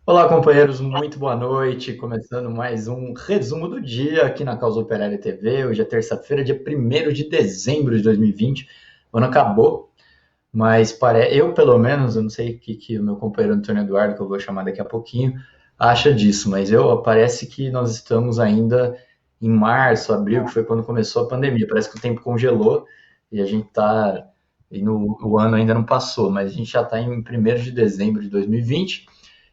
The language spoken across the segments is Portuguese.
Olá, companheiros, muito boa noite. Começando mais um resumo do dia aqui na Causa Operária TV. Hoje é terça-feira, dia 1º de dezembro de 2020. O ano acabou, mas eu, pelo menos, eu não sei o que o meu companheiro Antônio Eduardo, que eu vou chamar daqui a pouquinho, acha disso, mas parece que nós estamos ainda em março, abril, que foi quando começou a pandemia. Parece que o tempo congelou e a gente está. O ano ainda não passou, mas a gente já está em 1º de dezembro de 2020.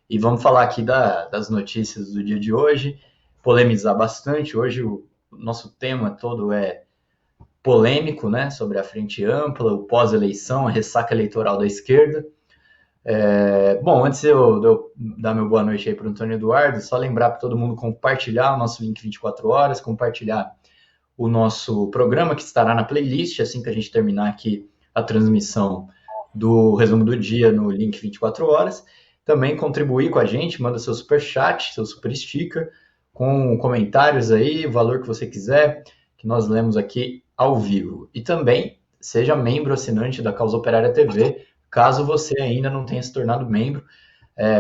E vamos falar aqui das notícias do dia de hoje, polemizar bastante. Hoje o nosso tema todo é polêmico, né? Sobre a frente ampla, o pós-eleição, a ressaca eleitoral da esquerda. Bom, antes de eu dar meu boa noite aí para o Antônio Eduardo, só lembrar para todo mundo compartilhar o nosso link 24 horas, compartilhar o nosso programa que estará na playlist assim que a gente terminar aqui a transmissão do resumo do dia no link 24 horas. Também contribuir com a gente, manda seu super chat, seu super sticker, com comentários aí, o valor que você quiser, que nós lemos aqui ao vivo. E também seja membro assinante da Causa Operária TV, caso você ainda não tenha se tornado membro.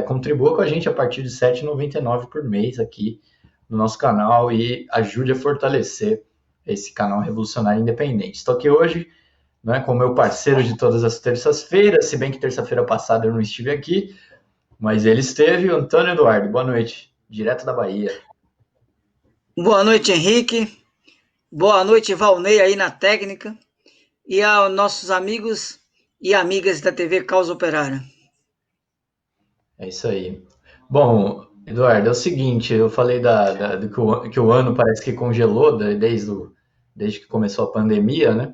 Contribua com a gente a partir de R$ 7,99 por mês aqui no nosso canal e ajude a fortalecer esse canal Revolucionário Independente. Estou aqui hoje, né, com o meu parceiro de todas as terças-feiras, se bem que terça-feira passada eu não estive aqui, mas ele esteve, o Antônio Eduardo. Boa noite, direto da Bahia. Boa noite, Henrique. Boa noite, Valnei, aí na técnica. E aos nossos amigos e amigas da TV Causa Operária. É isso aí. Bom, Eduardo, é o seguinte, eu falei do que o ano parece que congelou desde que começou a pandemia, né?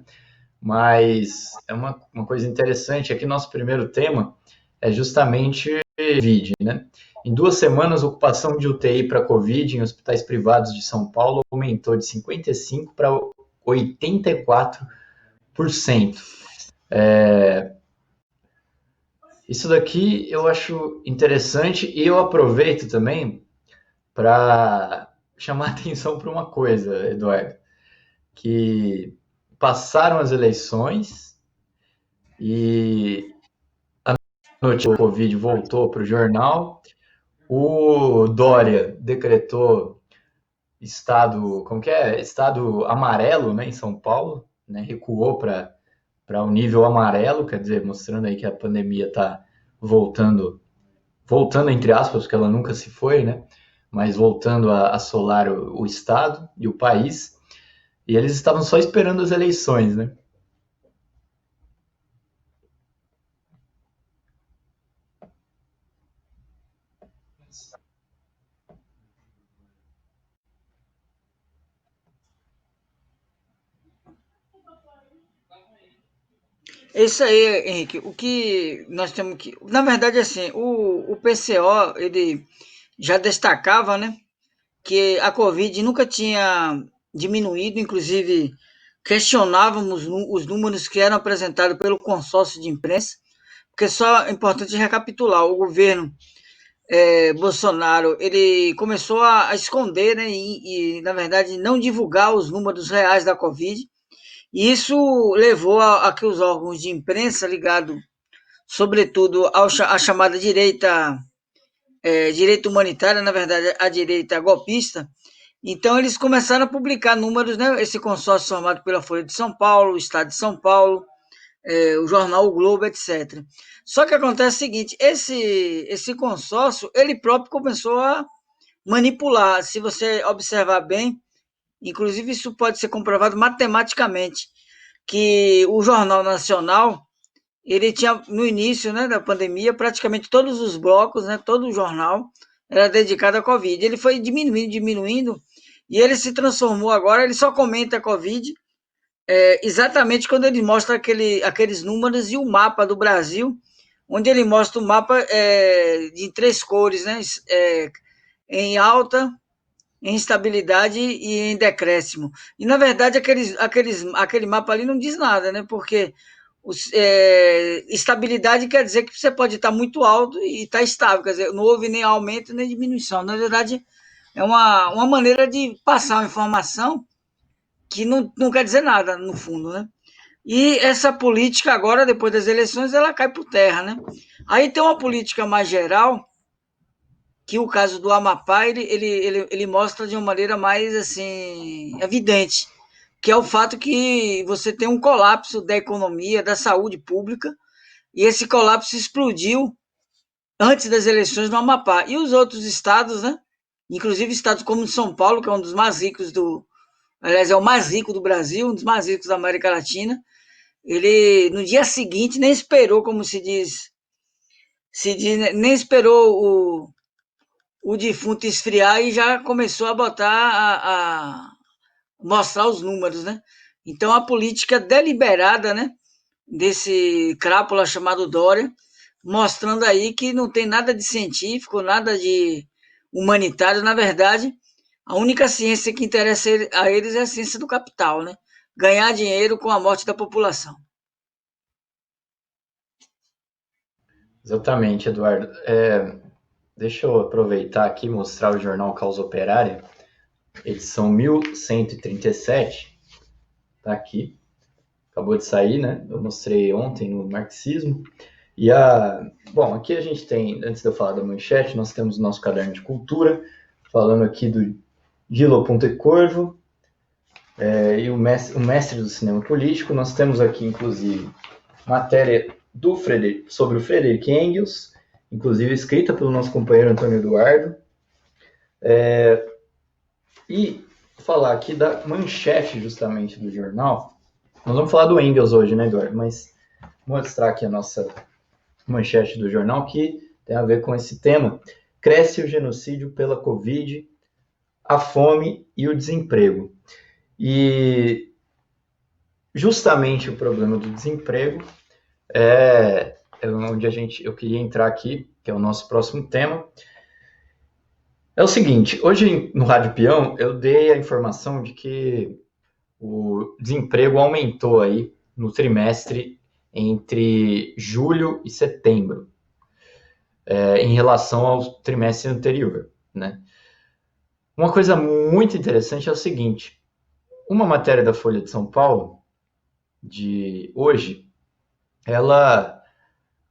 Mas é uma coisa interessante, aqui nosso primeiro tema é justamente Covid, né? Em 2 semanas, a ocupação de UTI para Covid em hospitais privados de São Paulo aumentou de 55% para 84%. Isso daqui eu acho interessante e eu aproveito também para chamar atenção para uma coisa, Eduardo, que passaram as eleições e noite o Covid voltou para o jornal. O Dória decretou estado, como que é? Estado amarelo, né, em São Paulo, né? Recuou para o nível amarelo, quer dizer, mostrando aí que a pandemia está voltando entre aspas, porque ela nunca se foi, né? Mas voltando a assolar o estado e o país. E eles estavam só esperando as eleições, né? É isso aí, Henrique. O que nós temos que. Na verdade, assim, o PCO, ele já destacava, né, que a Covid nunca tinha diminuído, inclusive questionávamos os números que eram apresentados pelo consórcio de imprensa, porque só é importante recapitular: o governo Bolsonaro ele começou a esconder, né, na verdade não divulgar os números reais da Covid. E isso levou a que os órgãos de imprensa ligados, sobretudo à chamada direita, direita humanitária, na verdade a direita golpista, então eles começaram a publicar números, né, esse consórcio formado pela Folha de São Paulo, o Estado de São Paulo, o jornal O Globo, etc. Só que acontece o seguinte: esse consórcio, ele próprio começou a manipular. Se você observar bem, inclusive isso pode ser comprovado matematicamente, que o Jornal Nacional, ele tinha, no início, né, da pandemia, praticamente todos os blocos, né, todo o jornal era dedicado à Covid. Ele foi diminuindo, diminuindo, e ele se transformou agora, ele só comenta a Covid exatamente quando ele mostra aqueles números e o mapa do Brasil, onde ele mostra o mapa de três cores, né, em alta, em estabilidade e em decréscimo. E, na verdade, aquele mapa ali não diz nada, né? Porque estabilidade quer dizer que você pode estar muito alto e estar estável, quer dizer, não houve nem aumento nem diminuição. Na verdade, é uma maneira de passar uma informação que não quer dizer nada, no fundo, né? E essa política agora, depois das eleições, ela cai por terra, né? Aí tem uma política mais geral, que o caso do Amapá ele mostra de uma maneira mais assim evidente, que é o fato que você tem um colapso da economia, da saúde pública, e esse colapso explodiu antes das eleições no Amapá. E os outros estados, né? Inclusive estados como São Paulo, que é um dos mais ricos do. Aliás, é o mais rico do Brasil, um dos mais ricos da América Latina. Ele, no dia seguinte, nem esperou, como se diz, nem esperou o defunto esfriar e já começou a botar a mostrar os números, né? Então a política deliberada, né, desse crápula chamado Dória, mostrando aí que não tem nada de científico, nada de humanitário, na verdade, a única ciência que interessa a eles é a ciência do capital, né? Ganhar dinheiro com a morte da população. Exatamente, Eduardo. Deixa eu aproveitar aqui e mostrar o jornal Causa Operária, edição 1137. Tá aqui. Acabou de sair, né? Eu mostrei ontem no Marxismo. Bom, aqui a gente tem, antes de eu falar da manchete, nós temos o nosso caderno de cultura, falando aqui do Gilo Pontecorvo, e o mestre do cinema político. Nós temos aqui, inclusive, matéria sobre o Friedrich Engels, inclusive escrita pelo nosso companheiro Antônio Eduardo. E falar aqui da manchete, justamente, do jornal. Nós vamos falar do Engels hoje, né, Eduardo? Mas mostrar aqui a nossa manchete do jornal, que tem a ver com esse tema. Cresce o genocídio pela Covid, a fome e o desemprego. E justamente o problema do desemprego é onde eu queria entrar aqui, que é o nosso próximo tema. É o seguinte, hoje no Rádio Peão eu dei a informação de que o desemprego aumentou aí no trimestre entre julho e setembro, em relação ao trimestre anterior, né? Uma coisa muito interessante é o seguinte, uma matéria da Folha de São Paulo, de hoje, ela,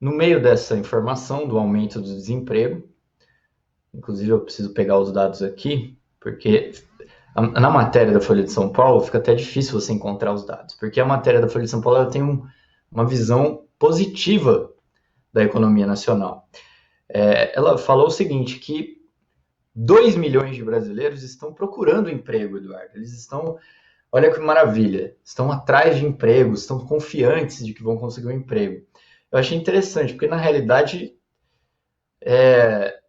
no meio dessa informação do aumento do desemprego, inclusive eu preciso pegar os dados aqui, porque na matéria da Folha de São Paulo fica até difícil você encontrar os dados, porque a matéria da Folha de São Paulo ela tem uma visão positiva da economia nacional. Ela falou o seguinte, que 2 milhões de brasileiros estão procurando emprego, Eduardo. Eles estão, olha que maravilha, estão atrás de empregos, estão confiantes de que vão conseguir um emprego. Eu achei interessante, porque na realidade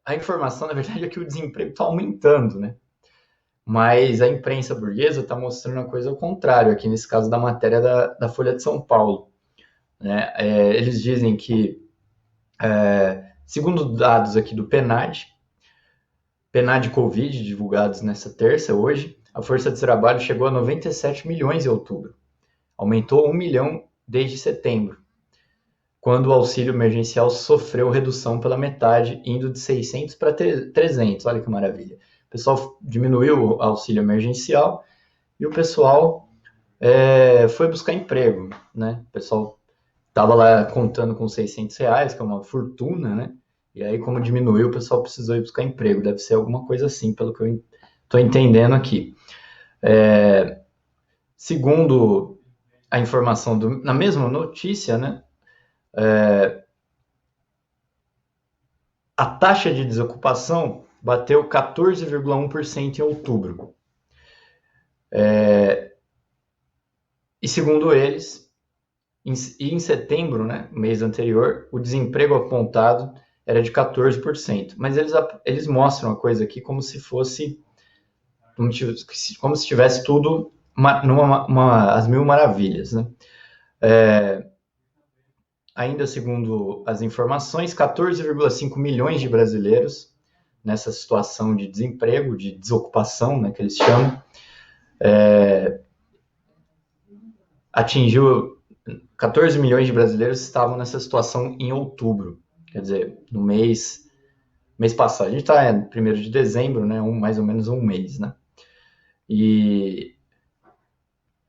a informação, na verdade, é que o desemprego está aumentando, né? Mas a imprensa burguesa está mostrando a coisa ao contrário, aqui nesse caso da matéria da Folha de São Paulo, né? Eles dizem que, segundo dados aqui do PNAD Covid, divulgados nessa terça, hoje, a força de trabalho chegou a 97 milhões em outubro. Aumentou 1 milhão desde setembro, quando o auxílio emergencial sofreu redução pela metade, indo de 600 para 300. Olha que maravilha. O pessoal diminuiu o auxílio emergencial e o pessoal foi buscar emprego, né? O pessoal estava lá contando com R$ 600, que é uma fortuna, né? E aí, como diminuiu, o pessoal precisou ir buscar emprego. Deve ser alguma coisa assim, pelo que eu estou entendendo aqui. Segundo a informação na mesma notícia, né? A taxa de desocupação bateu 14,1% em outubro. E segundo eles, em setembro, né, mês anterior, o desemprego apontado era de 14%. Mas eles mostram a coisa aqui como se fosse, como se tivesse tudo as mil maravilhas, né? Ainda segundo as informações, 14,5 milhões de brasileiros nessa situação de desemprego, de desocupação, né, que eles chamam, atingiu 14 milhões de brasileiros estavam nessa situação em outubro, quer dizer, no mês passado. A gente está em 1º de dezembro, né, mais ou menos um mês, né? E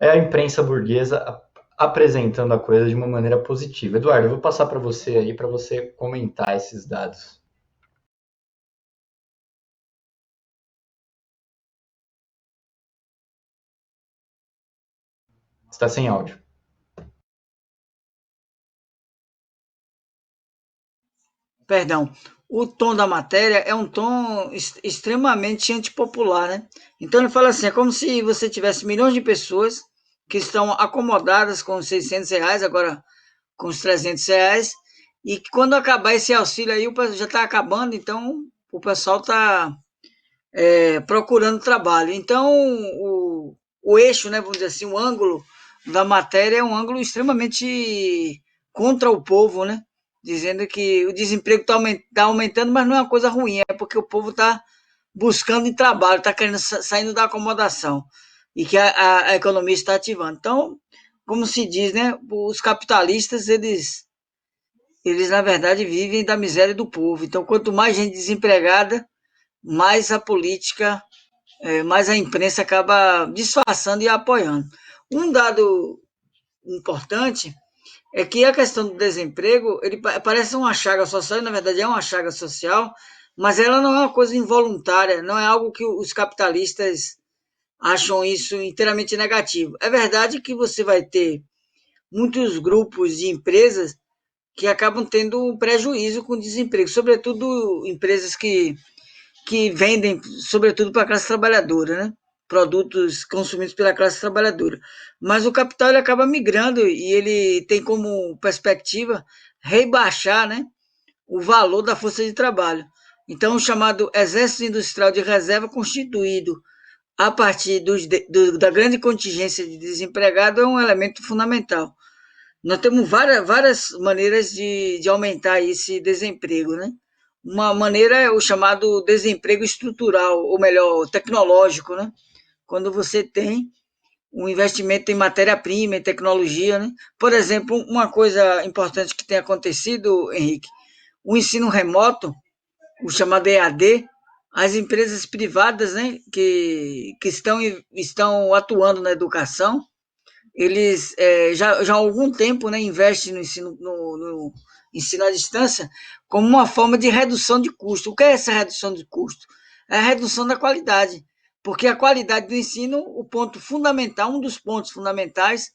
é a imprensa burguesa apresentando a coisa de uma maneira positiva. Eduardo, eu vou passar para você aí, para você comentar esses dados. Está sem áudio. Perdão, o tom da matéria é um tom extremamente antipopular, né? Então ele fala assim, é como se você tivesse milhões de pessoas que estão acomodadas com os R$ 600, agora com os R$ 300, e que quando acabar esse auxílio aí, já está acabando, então o pessoal está procurando trabalho. Então, o eixo, né, vamos dizer assim, o ângulo da matéria é um ângulo extremamente contra o povo, né? Dizendo que o desemprego está aumentando, mas não é uma coisa ruim, é porque o povo está buscando trabalho, está querendo saindo da acomodação e que a economia está ativando. Então, como se diz, né, os capitalistas, eles na verdade vivem da miséria do povo. Então, quanto mais gente desempregada, mais a política mas a imprensa acaba disfarçando e apoiando. Um dado importante é que a questão do desemprego, ele parece uma chaga social, e na verdade é uma chaga social, mas ela não é uma coisa involuntária, não é algo que os capitalistas acham isso inteiramente negativo. É verdade que você vai ter muitos grupos de empresas que acabam tendo um prejuízo com o desemprego, sobretudo empresas que vendem, sobretudo para a classe trabalhadora, né? Produtos consumidos pela classe trabalhadora. Mas o capital ele acaba migrando e ele tem como perspectiva rebaixar, né, o valor da força de trabalho. Então, o chamado Exército Industrial de Reserva, constituído a partir da grande contingência de desempregados, é um elemento fundamental. Nós temos várias maneiras de aumentar esse desemprego, né? Uma maneira é o chamado desemprego estrutural, ou melhor, tecnológico, né? Quando você tem um investimento em matéria-prima, em tecnologia, né? Por exemplo, uma coisa importante que tem acontecido, Henrique, o ensino remoto, o chamado EAD, as empresas privadas, né, que estão atuando na educação, eles já há algum tempo, né, investem no ensino à distância como uma forma de redução de custo. O que é essa redução de custo? É a redução da qualidade, porque a qualidade do ensino, o ponto fundamental, um dos pontos fundamentais,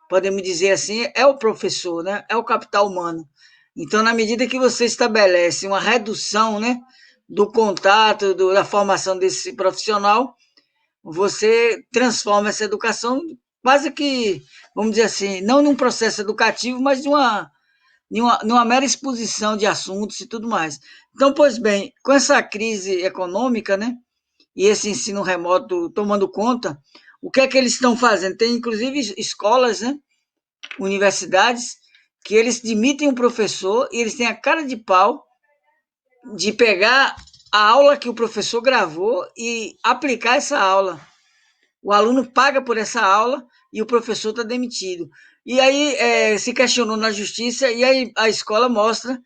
podemos dizer assim, é o professor, né, é o capital humano. Então, na medida que você estabelece uma redução, né, do contato, da formação desse profissional, você transforma essa educação quase que, vamos dizer assim, não num processo educativo, mas numa mera exposição de assuntos e tudo mais. Então, pois bem, com essa crise econômica, né, e esse ensino remoto tomando conta, o que é que eles estão fazendo? Tem, inclusive, escolas, né, universidades, que eles demitem um professor e eles têm a cara de pau de pegar a aula que o professor gravou e aplicar essa aula. O aluno paga por essa aula e o professor está demitido. E aí se questionou na justiça e aí a escola mostra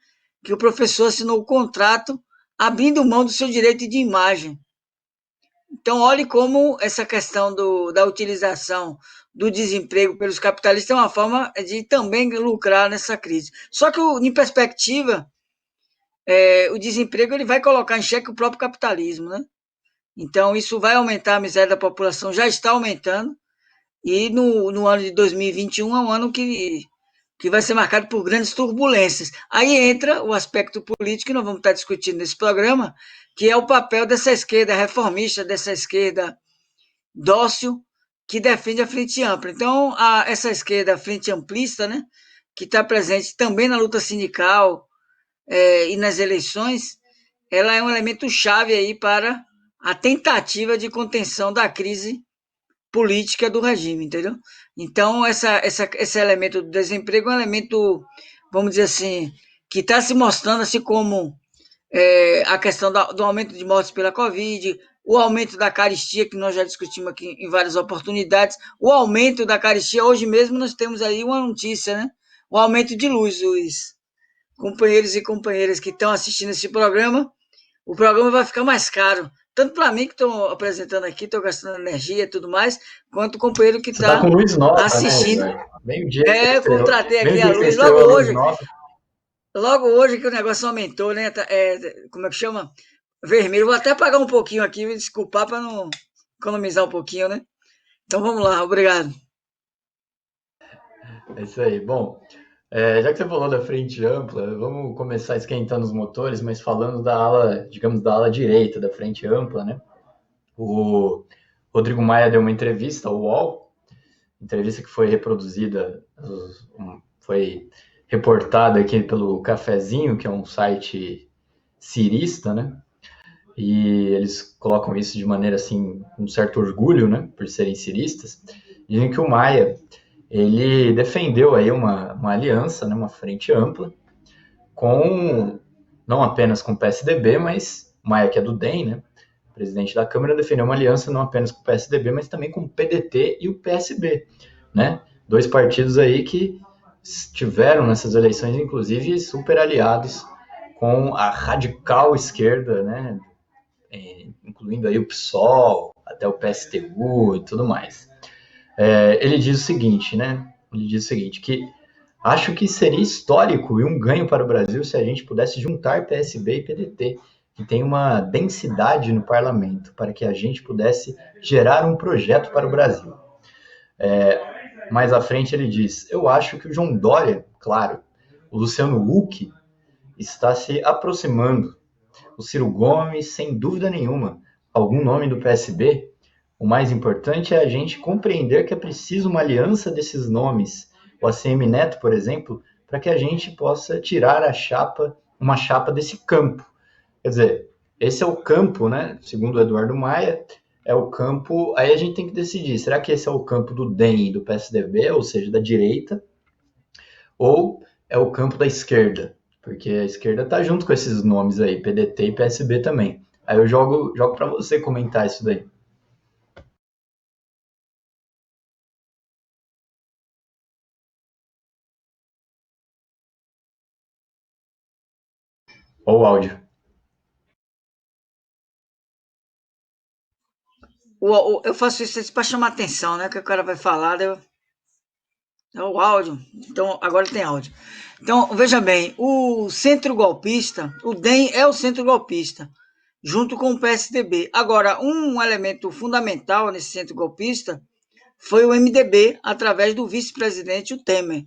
que o professor assinou o contrato abrindo mão do seu direito de imagem. Então, olhe como essa questão da utilização do desemprego pelos capitalistas é uma forma de também lucrar nessa crise. Só que, em perspectiva, o desemprego ele vai colocar em xeque o próprio capitalismo, né? Então, isso vai aumentar a miséria da população, já está aumentando, e no ano de 2021 é um ano que vai ser marcado por grandes turbulências. Aí entra o aspecto político que nós vamos estar discutindo nesse programa, que é o papel dessa esquerda reformista, dessa esquerda dócil, que defende a frente ampla. Então, essa esquerda frente amplista, né, que está presente também na luta sindical e nas eleições, ela é um elemento chave aí para a tentativa de contenção da crise política do regime, entendeu? Então, esse elemento do desemprego é um elemento, vamos dizer assim, que está se mostrando assim como a questão do aumento de mortes pela Covid, o aumento da caristia, que nós já discutimos aqui em várias oportunidades, o aumento da caristia, hoje mesmo nós temos aí uma notícia, né? O aumento de luz, os companheiros e companheiras que estão assistindo esse programa, o programa vai ficar mais caro. Tanto para mim que estou apresentando aqui, estou gastando energia e tudo mais, quanto o companheiro que Você tá com está luz nova, né, assistindo. Zé? Meio-dia que você estreou, Contratei aqui a meio-dia que você luz estreou a luz nova. logo hoje que o negócio aumentou, né? Como é que chama? Vermelho. Vou até apagar um pouquinho aqui, me desculpar para não economizar um pouquinho, né? Então vamos lá, obrigado. É isso aí. Bom, já que você falou da frente ampla, vamos começar esquentando os motores, mas falando da ala, digamos, da ala direita da frente ampla, né? O Rodrigo Maia deu uma entrevista ao UOL, entrevista que foi reproduzida, foi reportada aqui pelo Cafezinho, que é um site cirista, né? E eles colocam isso de maneira assim, com um certo orgulho, né? Por serem ciristas. Dizem que o Maia, ele defendeu aí uma aliança, né? Uma frente ampla, com não apenas com o PSDB, mas Maia, que é do DEM, né? Presidente da Câmara, defendeu uma aliança não apenas com o PSDB, mas também com o PDT e o PSB, né? Dois partidos aí que estiveram nessas eleições, inclusive, super aliados com a radical esquerda, né? Incluindo aí o PSOL, até o PSTU e tudo mais. Ele diz o seguinte, né? Ele diz o seguinte, que acho que seria histórico e um ganho para o Brasil se a gente pudesse juntar PSB e PDT, que tem uma densidade no parlamento, para que a gente pudesse gerar um projeto para o Brasil. Mais à frente ele diz, eu acho que o João Dória, claro, o Luciano Huck está se aproximando, o Ciro Gomes, sem dúvida nenhuma, algum nome do PSB. O mais importante é a gente compreender que é preciso uma aliança desses nomes, o ACM Neto, por exemplo, para que a gente possa tirar uma chapa desse campo. Quer dizer, esse é o campo, né? Segundo o Eduardo Maia, é o campo. Aí a gente tem que decidir: será que esse é o campo do DEM e do PSDB, ou seja, da direita, ou é o campo da esquerda? Porque a esquerda está junto com esses nomes aí, PDT e PSB também. Aí eu jogo para você comentar isso daí. Ou o áudio. Eu faço isso para chamar atenção, né? Que o cara vai falar, é o áudio. Então, agora tem áudio. Então, veja bem, o centro golpista, o DEM é o centro golpista, junto com o PSDB. Agora, um elemento fundamental nesse centro golpista foi o MDB, através do vice-presidente, o Temer.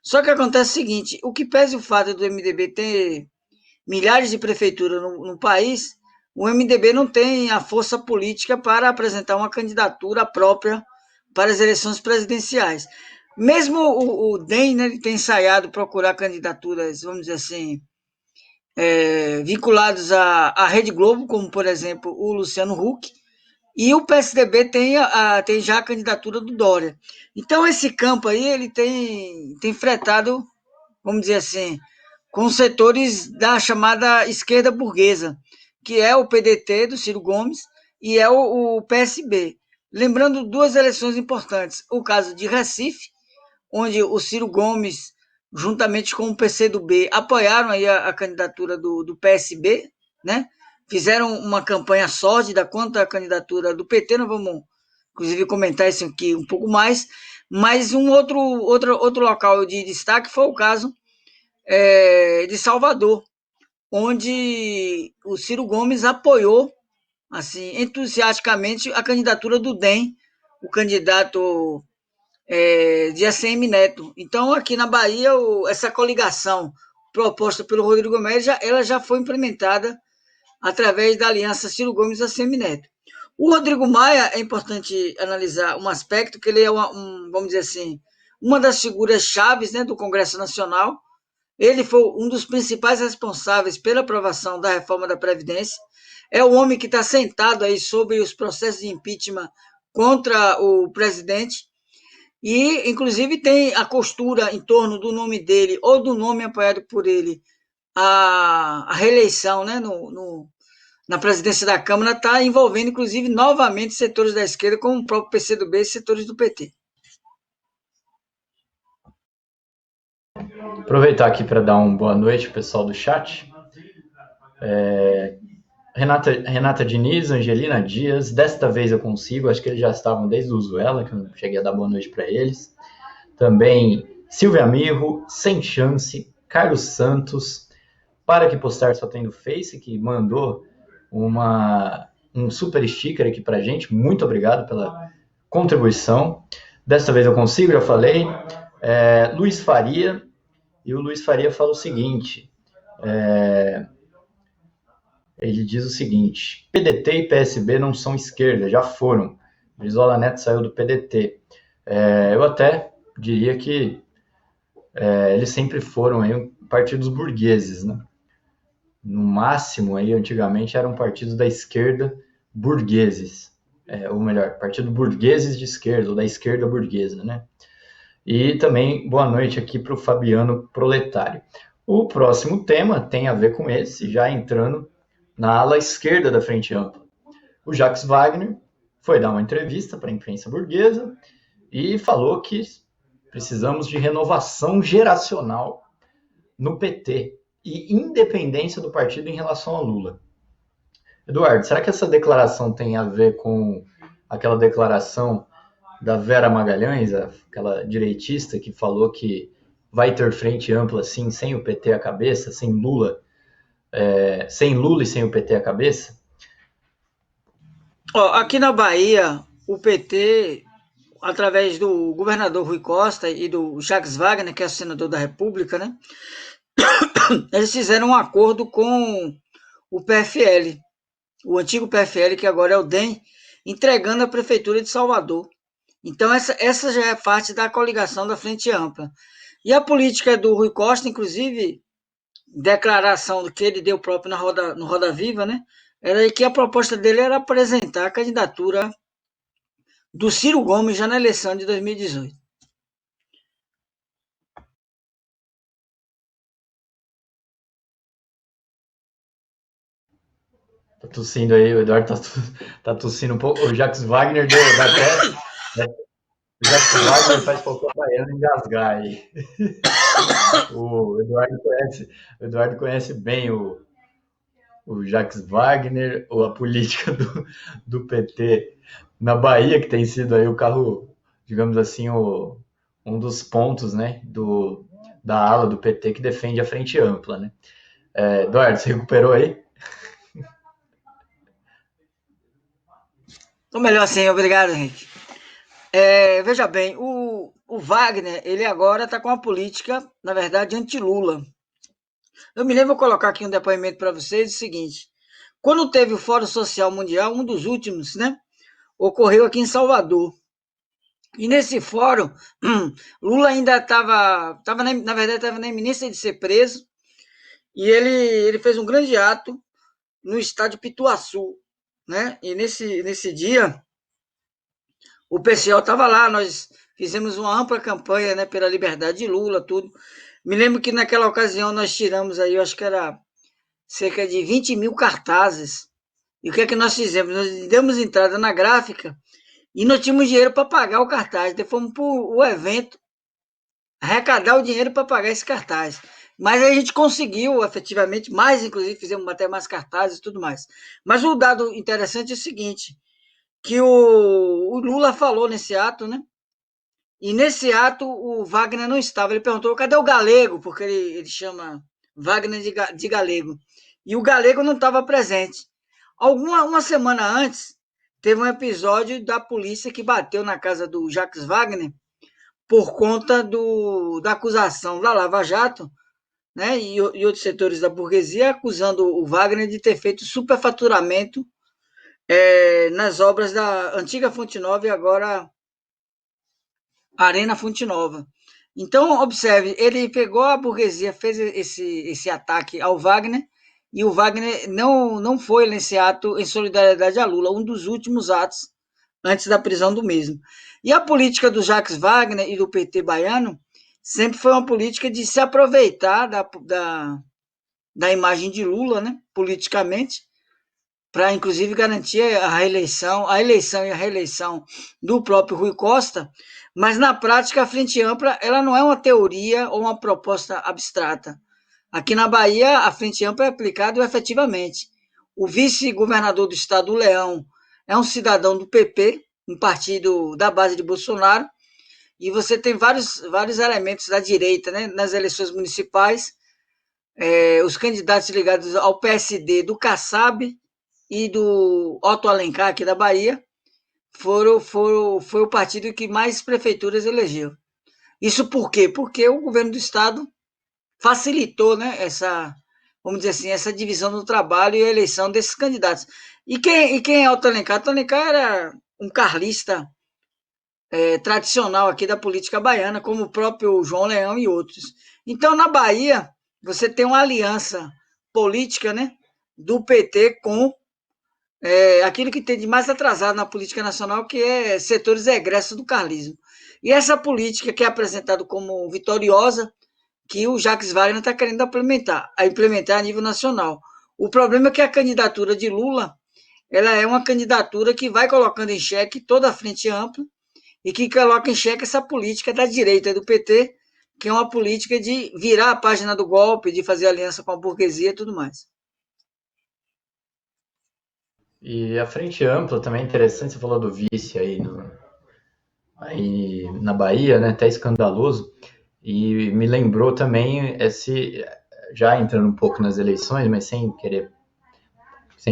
Só que acontece o seguinte, o que pese o fato do MDB ter milhares de prefeituras no país, o MDB não tem a força política para apresentar uma candidatura própria para as eleições presidenciais. Mesmo o DEM, né, ele tem ensaiado procurar candidaturas, vamos dizer assim, vinculados à Rede Globo, como, por exemplo, o Luciano Huck, e o PSDB tem já a candidatura do Dória. Então, esse campo aí, ele tem fretado, vamos dizer assim, com setores da chamada esquerda burguesa, que é o PDT do Ciro Gomes e é o PSB. Lembrando duas eleições importantes, o caso de Recife, onde o Ciro Gomes, juntamente com o PCdoB, apoiaram aí a candidatura do PSB, né? Fizeram uma campanha sórdida contra a candidatura do PT, nós vamos, inclusive, comentar isso aqui um pouco mais, mas outro local de destaque foi o caso de Salvador, onde o Ciro Gomes apoiou assim entusiasticamente a candidatura do DEM, o candidato de ACM Neto. Então, aqui na Bahia, essa coligação proposta pelo Rodrigo Maia, ela já foi implementada através da aliança Ciro Gomes-ACM Neto. O Rodrigo Maia, é importante analisar um aspecto, que ele é, vamos dizer assim, uma das figuras chaves, né, do Congresso Nacional. Ele foi um dos principais responsáveis pela aprovação da reforma da Previdência. É o homem que está sentado aí sobre os processos de impeachment contra o presidente. E, inclusive, tem a costura em torno do nome dele ou do nome apoiado por ele, a reeleição, né, na presidência da Câmara, está envolvendo, inclusive, novamente setores da esquerda, como o próprio PCdoB e setores do PT. Aproveitar aqui para dar uma boa noite, pessoal do chat. Renata Diniz, Angelina Dias, desta vez eu consigo, acho que eles já estavam desde o Uzuela, que eu não cheguei a dar boa noite para eles. Também Silvia Mirro, Sem Chance, Carlos Santos, Para Que Postar Só Tem no Face, que mandou um super sticker aqui pra gente, muito obrigado pela contribuição. Desta vez eu consigo, já falei. Luiz Faria, e o Luiz Faria fala o seguinte, ele diz o seguinte: PDT e PSB não são esquerda, já foram. Brizola Neto saiu do PDT. Eu até diria que eles sempre foram aí partidos burgueses, né? No máximo, aí, antigamente, eram partidos da esquerda burgueses. Ou melhor, partido burgueses de esquerda, ou da esquerda burguesa, né? E também boa noite aqui para o Fabiano Proletário. O próximo tema tem a ver com esse, já entrando na ala esquerda da Frente Ampla. O Jacques Wagner foi dar uma entrevista para a imprensa burguesa e falou que precisamos de renovação geracional no PT e independência do partido em relação a Lula. Eduardo, será que essa declaração tem a ver com aquela declaração da Vera Magalhães, aquela direitista que falou que vai ter frente ampla sim, sem o PT à cabeça, sem Lula e sem o PT à cabeça? Aqui na Bahia, o PT, através do governador Rui Costa e do Jacques Wagner, que é o senador da República, né? Eles fizeram um acordo com o PFL, o antigo PFL, que agora é o DEM, entregando a Prefeitura de Salvador. Então, essa já é parte da coligação da Frente Ampla. E a política do Rui Costa, inclusive, declaração que ele deu próprio no Roda Viva, né? Era que a proposta dele era apresentar a candidatura do Ciro Gomes já na eleição de 2018. Tá tossindo aí, o Eduardo tá tossindo um pouco. O Jacques Wagner deu até. O Jacques Wagner faz qualquer baiano engasgar aí. O Eduardo conhece bem o Jacques Wagner, ou a política do PT na Bahia, que tem sido aí o carro, digamos assim, um dos pontos, né, da ala do PT que defende a frente ampla, né? Eduardo, você recuperou aí? Ou melhor assim, obrigado, Henrique. Veja bem, o Wagner, ele agora está com uma política, na verdade, anti-Lula. Eu me lembro, vou colocar aqui um depoimento para vocês, o seguinte, quando teve o Fórum Social Mundial, um dos últimos, né, ocorreu aqui em Salvador. E nesse fórum, Lula ainda estava na verdade, estava na iminência de ser preso, e ele fez um grande ato no estádio Pituaçu, né? E nesse dia, o PCO estava lá, nós fizemos uma ampla campanha, né, pela liberdade de Lula, tudo. Me lembro que naquela ocasião nós tiramos aí, eu acho que era cerca de 20 mil cartazes. E o que é que nós fizemos? Nós demos entrada na gráfica e não tínhamos dinheiro para pagar o cartaz. Então fomos para o evento arrecadar o dinheiro para pagar esse cartaz. Mas aí a gente conseguiu, efetivamente, mais, inclusive, fizemos até mais cartazes e tudo mais. Mas o dado interessante é o seguinte, que o Lula falou nesse ato, né? E nesse ato o Wagner não estava. Ele perguntou, cadê o Galego? Porque ele chama Wagner de Galego. E o Galego não estava presente. Uma semana antes, teve um episódio da polícia que bateu na casa do Jacques Wagner por conta da acusação da Lava Jato, né, e outros setores da burguesia, acusando o Wagner de ter feito superfaturamento nas obras da antiga Fonte Nova e agora Arena Fonte Nova. Então, observe, ele pegou a burguesia, fez esse ataque ao Wagner, e o Wagner não foi nesse ato em solidariedade a Lula, um dos últimos atos antes da prisão do mesmo. E a política do Jacques Wagner e do PT baiano sempre foi uma política de se aproveitar da imagem de Lula, né, politicamente, para inclusive garantir a eleição e a reeleição do próprio Rui Costa, mas na prática a Frente Ampla ela não é uma teoria ou uma proposta abstrata. Aqui na Bahia a Frente Ampla é aplicada efetivamente. O vice-governador do estado, o Leão, é um cidadão do PP, um partido da base de Bolsonaro, e você tem vários elementos da direita, né, nas eleições municipais, os candidatos ligados ao PSD do Kassab e do Otto Alencar, aqui da Bahia, foi o partido que mais prefeituras elegeu. Isso por quê? Porque o governo do Estado facilitou, né, vamos dizer assim, essa divisão do trabalho e a eleição desses candidatos. E quem é Otto Alencar? Otto Alencar era um carlista tradicional aqui da política baiana, como o próprio João Leão e outros. Então, na Bahia, você tem uma aliança política, né, do PT com aquilo que tem de mais atrasado na política nacional, que é setores egressos do carlismo. E essa política que é apresentada como vitoriosa, que o Jacques Wagner está querendo implementar a nível nacional. O problema é que a candidatura de Lula, ela é uma candidatura que vai colocando em xeque toda a frente ampla e que coloca em xeque essa política da direita do PT, que é uma política de virar a página do golpe, de fazer aliança com a burguesia e tudo mais. E a frente ampla também é interessante, você falou do vice aí, aí na Bahia, né, até escandaloso, e me lembrou também já entrando um pouco nas eleições, mas sem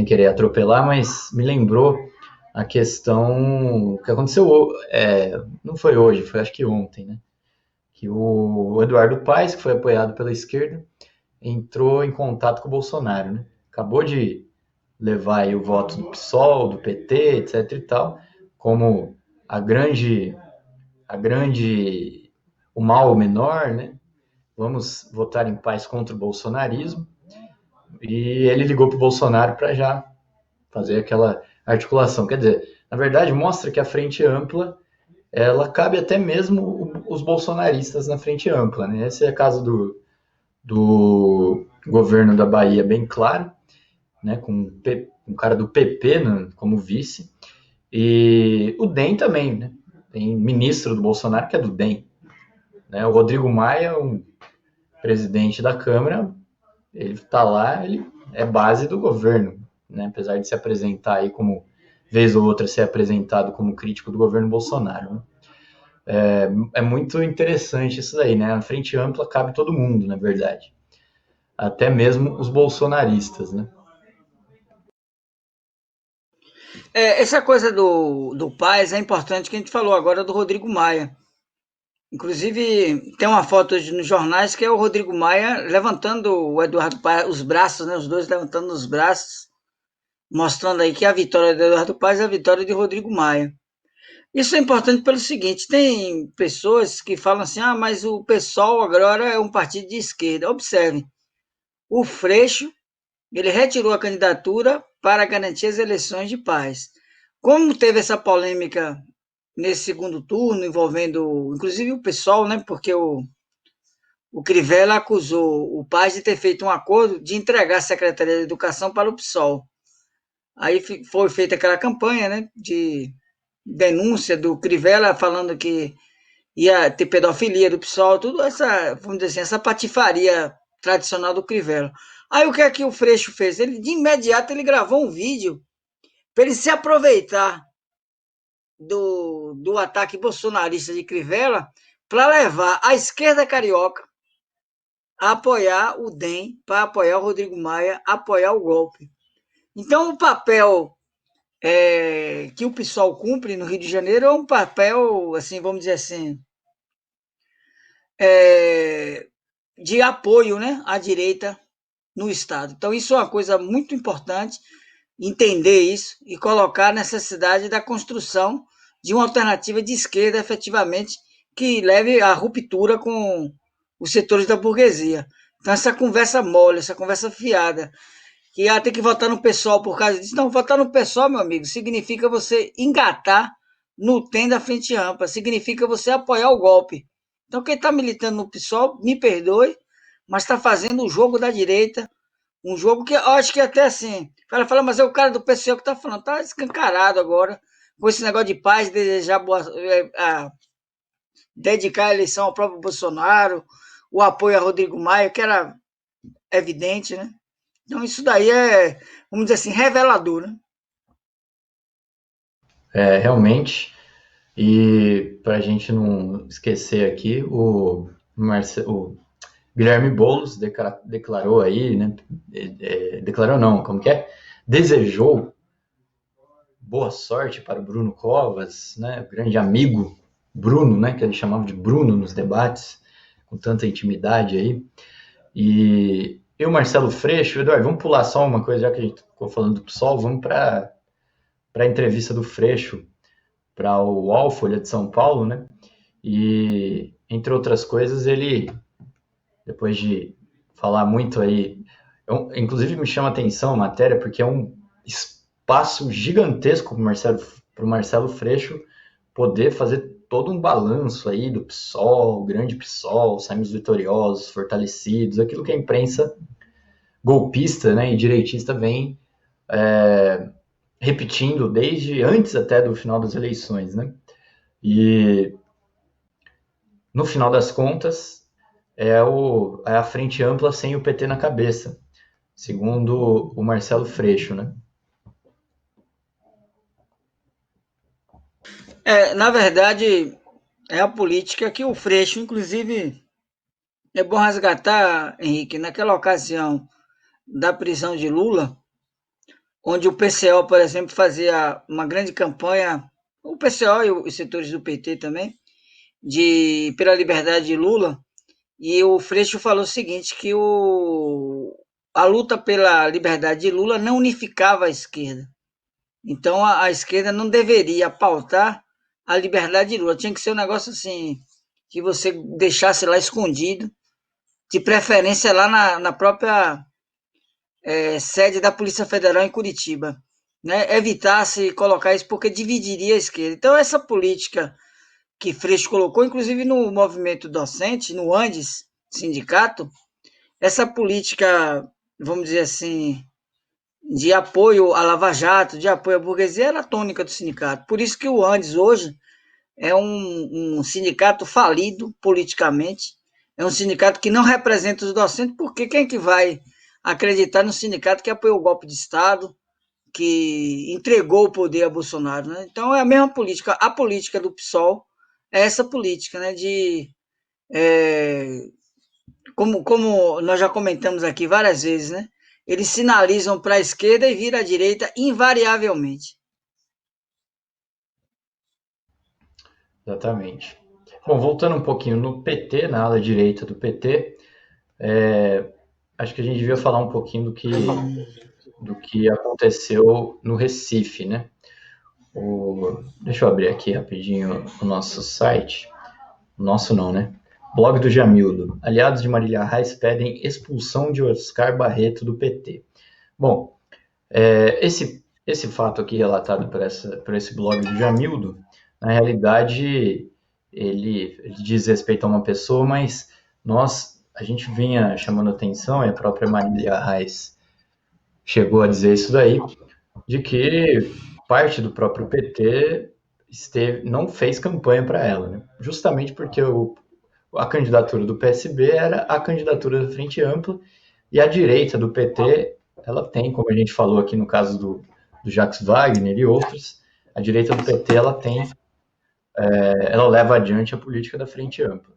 querer atropelar, mas me lembrou a questão que aconteceu, não foi hoje, foi acho que ontem, né, que o Eduardo Paes, que foi apoiado pela esquerda, entrou em contato com o Bolsonaro, né, acabou de levar aí o voto do PSOL, do PT, etc e tal, como a grande, o mal menor, né? Vamos votar em paz contra o bolsonarismo. E ele ligou para o Bolsonaro para já fazer aquela articulação. Quer dizer, na verdade, mostra que a frente ampla, ela cabe até mesmo os bolsonaristas na frente ampla, né? Esse é o caso do governo da Bahia, bem claro, né? Com um cara do PP, né, como vice. E o DEM também, né? Tem ministro do Bolsonaro que é do DEM. Né? O Rodrigo Maia, um presidente da Câmara, ele está lá, ele é base do governo, né? Apesar de se apresentar aí como, vez ou outra, ser apresentado como crítico do governo Bolsonaro. Né? É muito interessante isso daí, né? A frente ampla cabe todo mundo, na verdade. Até mesmo os bolsonaristas, né? Essa coisa do Paes é importante, que a gente falou agora do Rodrigo Maia. Inclusive, tem uma foto hoje nos jornais que é o Rodrigo Maia levantando o Eduardo Paes, os braços, né? Os dois levantando os braços, mostrando aí que a vitória do Eduardo Paes é a vitória de Rodrigo Maia. Isso é importante pelo seguinte: tem pessoas que falam assim, mas o PSOL agora é um partido de esquerda. Observe, o Freixo, ele retirou a candidatura para garantir as eleições de paz. Como teve essa polêmica nesse segundo turno, envolvendo inclusive o PSOL, né? Porque o Crivella acusou o Paz de ter feito um acordo de entregar a Secretaria de Educação para o PSOL. Aí foi feita aquela campanha, né, de denúncia do Crivella falando que ia ter pedofilia do PSOL, tudo essa, vamos dizer assim, essa patifaria tradicional do Crivella. Aí o que é que o Freixo fez? Ele, de imediato, ele gravou um vídeo para ele se aproveitar do ataque bolsonarista de Crivella para levar a esquerda carioca a apoiar o DEM, para apoiar o Rodrigo Maia, apoiar o golpe. Então, o papel que o PSOL cumpre no Rio de Janeiro é um papel, assim, vamos dizer assim, de apoio, né, à direita no Estado. Então, isso é uma coisa muito importante, entender isso e colocar a necessidade da construção de uma alternativa de esquerda, efetivamente, que leve à ruptura com os setores da burguesia. Então, essa conversa mole, essa conversa fiada, que tem que votar no pessoal por causa disso. Não, votar no pessoal, meu amigo, significa você engatar no tem da frente ampla, significa você apoiar o golpe. Então, quem está militando no PSOL, me perdoe, mas está fazendo o jogo da direita, um jogo que eu acho que até assim, o cara fala, mas é o cara do PSOL que está falando, está escancarado agora, com esse negócio de paz, desejar dedicar a eleição ao próprio Bolsonaro, o apoio a Rodrigo Maia, que era evidente, né? Então, isso daí é, vamos dizer assim, revelador, né? Realmente. E para a gente não esquecer aqui, o Guilherme Boulos declarou aí, né? Declarou não, como que é? Desejou boa sorte para o Bruno Covas, né? Grande amigo Bruno, né, que ele chamava de Bruno nos debates, com tanta intimidade aí. E o Marcelo Freixo, Eduardo, vamos pular só uma coisa, já que a gente ficou falando do PSOL, vamos para a entrevista do Freixo para o UOL, Folha de São Paulo, né? E, entre outras coisas, ele, depois de falar muito aí, inclusive me chama a atenção a matéria, porque é um espaço gigantesco para o Marcelo Freixo poder fazer todo um balanço aí do PSOL, o grande PSOL, saímos vitoriosos, fortalecidos, aquilo que a imprensa golpista, né, e direitista vem repetindo desde antes até do final das eleições, né? E no final das contas é a frente ampla sem o PT na cabeça, segundo o Marcelo Freixo, né? Na verdade, é a política que o Freixo, inclusive, é bom resgatar, Henrique, naquela ocasião da prisão de Lula, onde o PCO, por exemplo, fazia uma grande campanha, o PCO e os setores do PT também, pela liberdade de Lula, e o Freixo falou o seguinte, que a luta pela liberdade de Lula não unificava a esquerda. Então, a esquerda não deveria pautar a liberdade de Lula. Tinha que ser um negócio assim, que você deixasse lá escondido, de preferência lá na própria sede da Polícia Federal em Curitiba. Né? Evitasse colocar isso porque dividiria a esquerda. Então, essa política que Freixo colocou, inclusive no movimento docente, no Andes, sindicato, essa política, vamos dizer assim, de apoio à Lava Jato, de apoio à burguesia, era a tônica do sindicato. Por isso que o Andes hoje é um sindicato falido politicamente, é um sindicato que não representa os docentes, porque quem que vai acreditar no sindicato que apoiou o golpe de Estado, que entregou o poder a Bolsonaro, né? Então é a mesma política. A política do PSOL é essa política, né? É, como nós já comentamos aqui várias vezes, né? Eles sinalizam para a esquerda e vira à direita invariavelmente. Exatamente. Bom, voltando um pouquinho no PT, na ala direita do PT, acho que a gente devia falar um pouquinho do que aconteceu no Recife, né? Deixa eu abrir aqui rapidinho o nosso site. Nosso não, né? Blog do Jamildo. Aliados de Marília Reis pedem expulsão de Oscar Barreto do PT. Bom, esse fato aqui relatado por esse blog do Jamildo, na realidade, ele diz respeito a uma pessoa, mas a gente vinha chamando atenção, e a própria Marília Reis chegou a dizer isso daí, de que parte do próprio PT não fez campanha para ela, né? Justamente porque a candidatura do PSB era a candidatura da Frente Ampla e a direita do PT, ela tem, como a gente falou aqui no caso do Jacques Wagner e outros, a direita do PT ela leva adiante a política da Frente Ampla.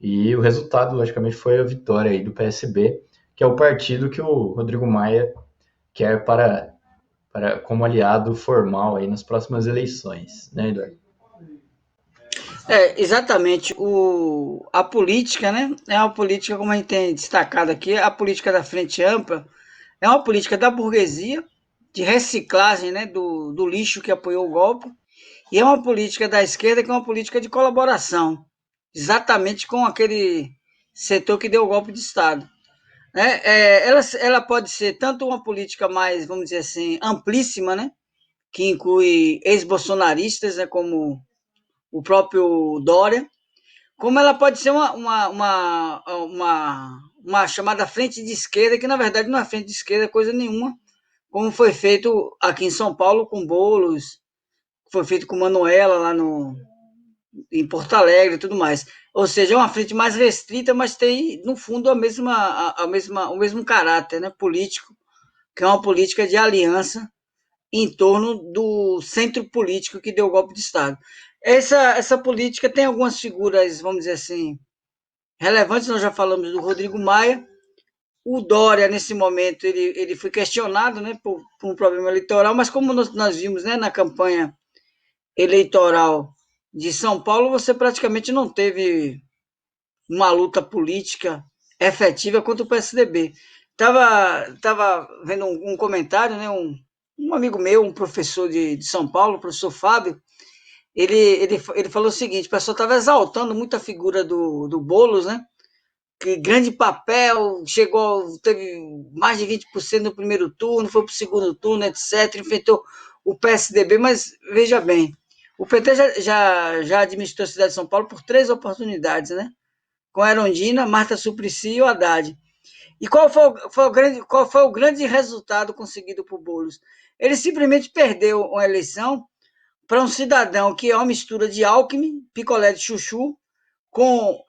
E o resultado, logicamente, foi a vitória aí do PSB, que é o partido que o Rodrigo Maia quer como aliado formal aí nas próximas eleições, né, Eduardo? Exatamente. A política, né? É uma política, como a gente tem destacado aqui, a política da Frente Ampla é uma política da burguesia, de reciclagem, né, do lixo que apoiou o golpe, e é uma política da esquerda que é uma política de colaboração, exatamente com aquele setor que deu o golpe de Estado. Ela pode ser tanto uma política mais, vamos dizer assim, amplíssima, né, que inclui ex-bolsonaristas, né, como o próprio Dória, como ela pode ser uma chamada frente de esquerda, que na verdade não é frente de esquerda coisa nenhuma, como foi feito aqui em São Paulo com Boulos, foi feito com Manuela lá em Porto Alegre e tudo mais. Ou seja, é uma frente mais restrita, mas tem, no fundo, o mesmo caráter, né, político, que é uma política de aliança em torno do centro político que deu o golpe de Estado. Essa política tem algumas figuras, vamos dizer assim, relevantes. Nós já falamos do Rodrigo Maia. O Dória, nesse momento, ele foi questionado, né, por um problema eleitoral, mas como nós vimos, né, na campanha eleitoral, de São Paulo, você praticamente não teve uma luta política efetiva contra o PSDB. Tava vendo um comentário, né? Um amigo meu, um professor de São Paulo, o professor Fábio, ele falou o seguinte: o pessoal estava exaltando muito a figura do Boulos, né? Que grande papel, chegou, teve mais de 20% no primeiro turno, foi para o segundo turno, etc. Enfrentou o PSDB, mas veja bem, o PT já administrou a cidade de São Paulo por 3 oportunidades, né? Com a Erundina, Marta Suplicy e o Haddad. E qual foi o grande resultado conseguido por Boulos? Ele simplesmente perdeu uma eleição para um cidadão que é uma mistura de Alckmin, picolé de chuchu,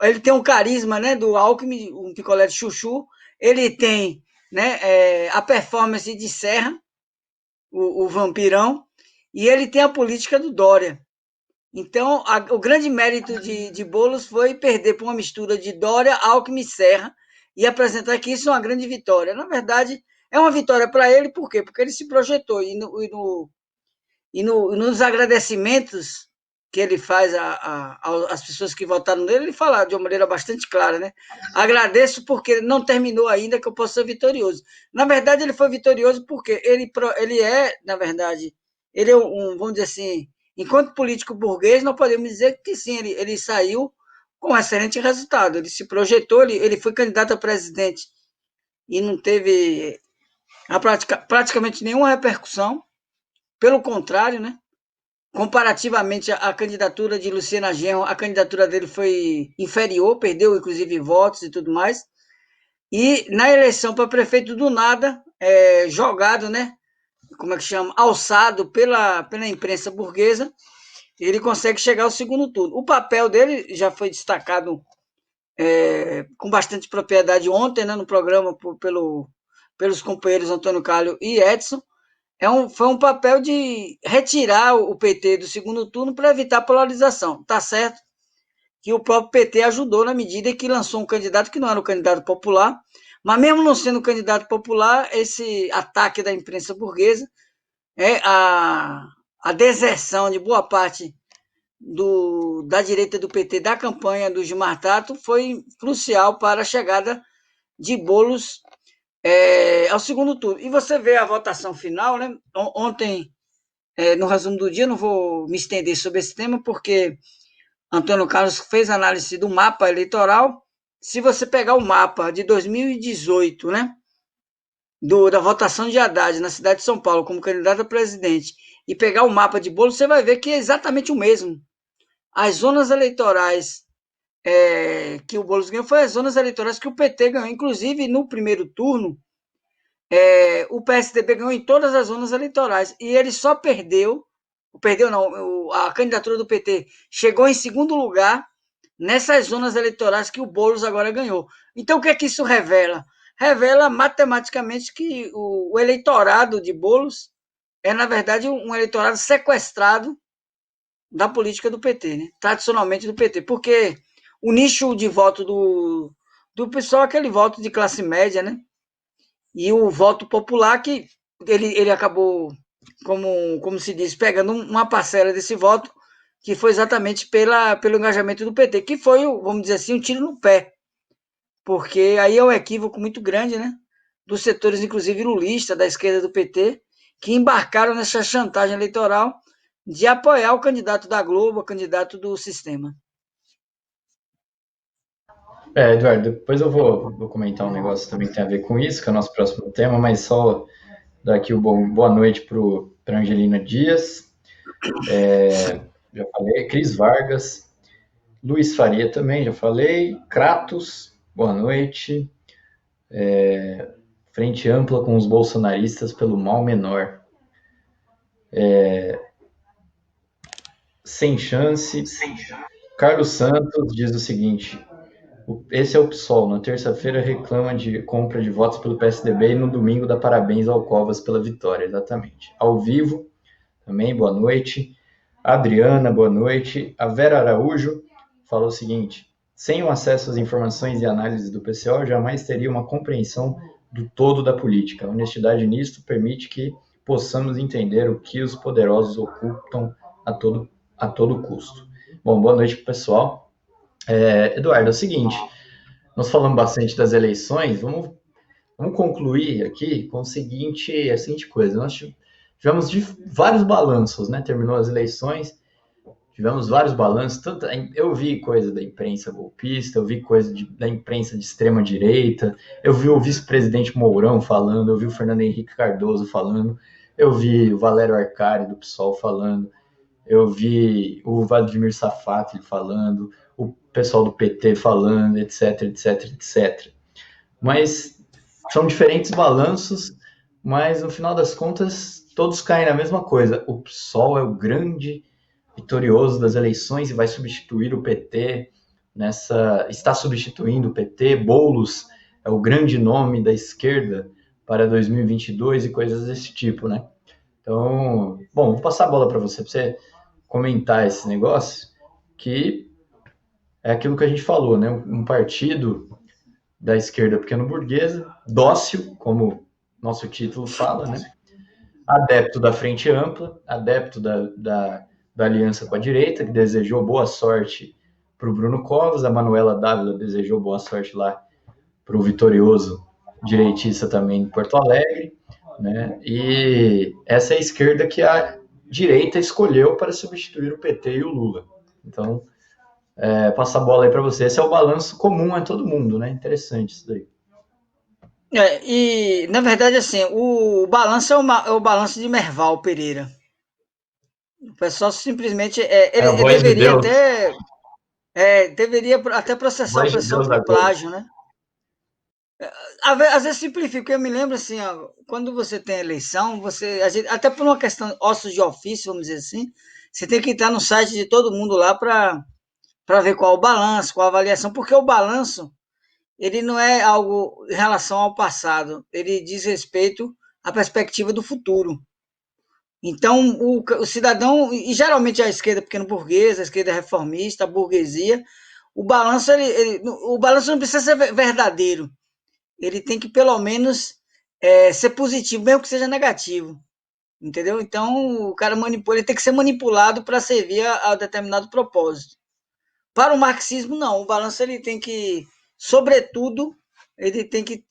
ele tem um carisma, né, do Alckmin, um picolé de chuchu, ele tem, né, a performance de Serra, o vampirão, e ele tem a política do Dória. Então, o grande mérito de Boulos foi perder por uma mistura de Dória, Alckmin e Serra e apresentar que isso é uma grande vitória. Na verdade, é uma vitória para ele, por quê? Porque ele se projetou nos agradecimentos que ele faz às pessoas que votaram nele, ele fala de uma maneira bastante clara, né? Agradeço porque não terminou ainda, que eu posso ser vitorioso. Na verdade, ele foi vitorioso porque ele é, na verdade, ele é vamos dizer assim, enquanto político burguês, nós podemos dizer que sim, ele saiu com um excelente resultado. Ele se projetou, ele foi candidato a presidente e não teve praticamente nenhuma repercussão. Pelo contrário, né? Comparativamente à candidatura de Luciana Genro, a candidatura dele foi inferior, perdeu inclusive votos e tudo mais. E na eleição para prefeito do nada, jogado, né? Como é que chama? Alçado pela imprensa burguesa, ele consegue chegar ao segundo turno. O papel dele já foi destacado com bastante propriedade ontem, né, no programa pelos companheiros Antônio Calho e Edson. Foi um papel de retirar o PT do segundo turno para evitar polarização. Tá certo que o próprio PT ajudou na medida que lançou um candidato que não era o candidato popular, mas mesmo não sendo um candidato popular, esse ataque da imprensa burguesa, a deserção de boa parte da direita do PT da campanha do Gilmar Tato foi crucial para a chegada de Boulos ao segundo turno. E você vê a votação final, né? Ontem, no resumo do dia, não vou me estender sobre esse tema, porque Antônio Carlos fez análise do mapa eleitoral. Se você pegar o mapa de 2018, né, da votação de Haddad na cidade de São Paulo como candidato a presidente, e pegar o mapa de Boulos, você vai ver que é exatamente o mesmo. As zonas eleitorais que o Boulos ganhou foram as zonas eleitorais que o PT ganhou. Inclusive, no primeiro turno, o PSDB ganhou em todas as zonas eleitorais. E ele só perdeu não, a candidatura do PT chegou em segundo lugar nessas zonas eleitorais que o Boulos agora ganhou. Então, o que é que isso revela? Revela matematicamente que o eleitorado de Boulos é, na verdade, um eleitorado sequestrado da política do PT, né? Tradicionalmente do PT, porque o nicho de voto do pessoal é aquele voto de classe média, né? E o voto popular que ele acabou, como se diz, pegando uma parcela desse voto que foi exatamente pelo engajamento do PT, que foi, vamos dizer assim, um tiro no pé, porque aí é um equívoco muito grande, né? Dos setores, inclusive lulistas, da esquerda do PT, que embarcaram nessa chantagem eleitoral de apoiar o candidato da Globo, o candidato do sistema. Eduardo, depois eu vou comentar um negócio também que tem a ver com isso, que é o nosso próximo tema, mas só dar aqui boa noite para Angelina Dias, já falei, Cris Vargas, Luiz Faria também, já falei, Kratos, boa noite, frente ampla com os bolsonaristas pelo mal menor, sem chance. Carlos Santos diz o seguinte: esse é o PSOL, na terça-feira reclama de compra de votos pelo PSDB e no domingo dá parabéns ao Covas pela vitória, exatamente. Ao vivo, também, boa noite. Adriana, boa noite. A Vera Araújo falou o seguinte: sem o acesso às informações e análises do PCO, jamais teria uma compreensão do todo da política. A honestidade nisto permite que possamos entender o que os poderosos ocultam a todo custo. Bom, boa noite pro pessoal. Eduardo, é o seguinte, nós falamos bastante das eleições, vamos concluir aqui com a seguinte coisa. Nós tivemos vários balanços, né? Terminou as eleições, tivemos vários balanços. Eu vi coisa da imprensa golpista, eu vi coisa da imprensa de extrema direita, eu vi o vice-presidente Mourão falando, eu vi o Fernando Henrique Cardoso falando, eu vi o Valério Arcari do PSOL falando, eu vi o Vladimir Safat falando, o pessoal do PT falando, etc, etc, etc. Mas são diferentes balanços, mas no final das contas todos caem na mesma coisa. O PSOL é o grande vitorioso das eleições e vai substituir o PT está substituindo o PT. Boulos é o grande nome da esquerda para 2022 e coisas desse tipo, né? Então, bom, vou passar a bola para você comentar esse negócio, que é aquilo que a gente falou, né? Um partido da esquerda pequeno-burguesa, dócil, como nosso título fala, né? Adepto da frente ampla, adepto da aliança com a direita, que desejou boa sorte para o Bruno Covas, a Manuela Dávila desejou boa sorte lá para o vitorioso direitista também em Porto Alegre, né? E essa é a esquerda que a direita escolheu para substituir o PT e o Lula. Então, passa a bola aí para você. Esse é o balanço comum a todo mundo, né? Interessante isso daí. E, na verdade, assim, o balanço é o balanço de Merval Pereira. O pessoal simplesmente. É a Ele voz de deveria Deus, até. Deveria até processar o voz de pessoal Deus por agora. plágio, né? Às vezes simplifica, eu me lembro assim, ó, quando você tem eleição, até por uma questão ossos de ofício, vamos dizer assim, você tem que entrar no site de todo mundo lá para ver qual o balanço, qual a avaliação, porque o balanço, ele não é algo em relação ao passado, ele diz respeito à perspectiva do futuro. Então, o cidadão, e geralmente a esquerda pequeno-burguesa, a esquerda reformista, a burguesia, o balanço não precisa ser verdadeiro, ele tem que, pelo menos, ser positivo, mesmo que seja negativo. Entendeu? Então, o cara manipula, ele tem que ser manipulado para servir a determinado propósito. Para o marxismo, não. O balanço ele tem que, sobretudo, ele tem que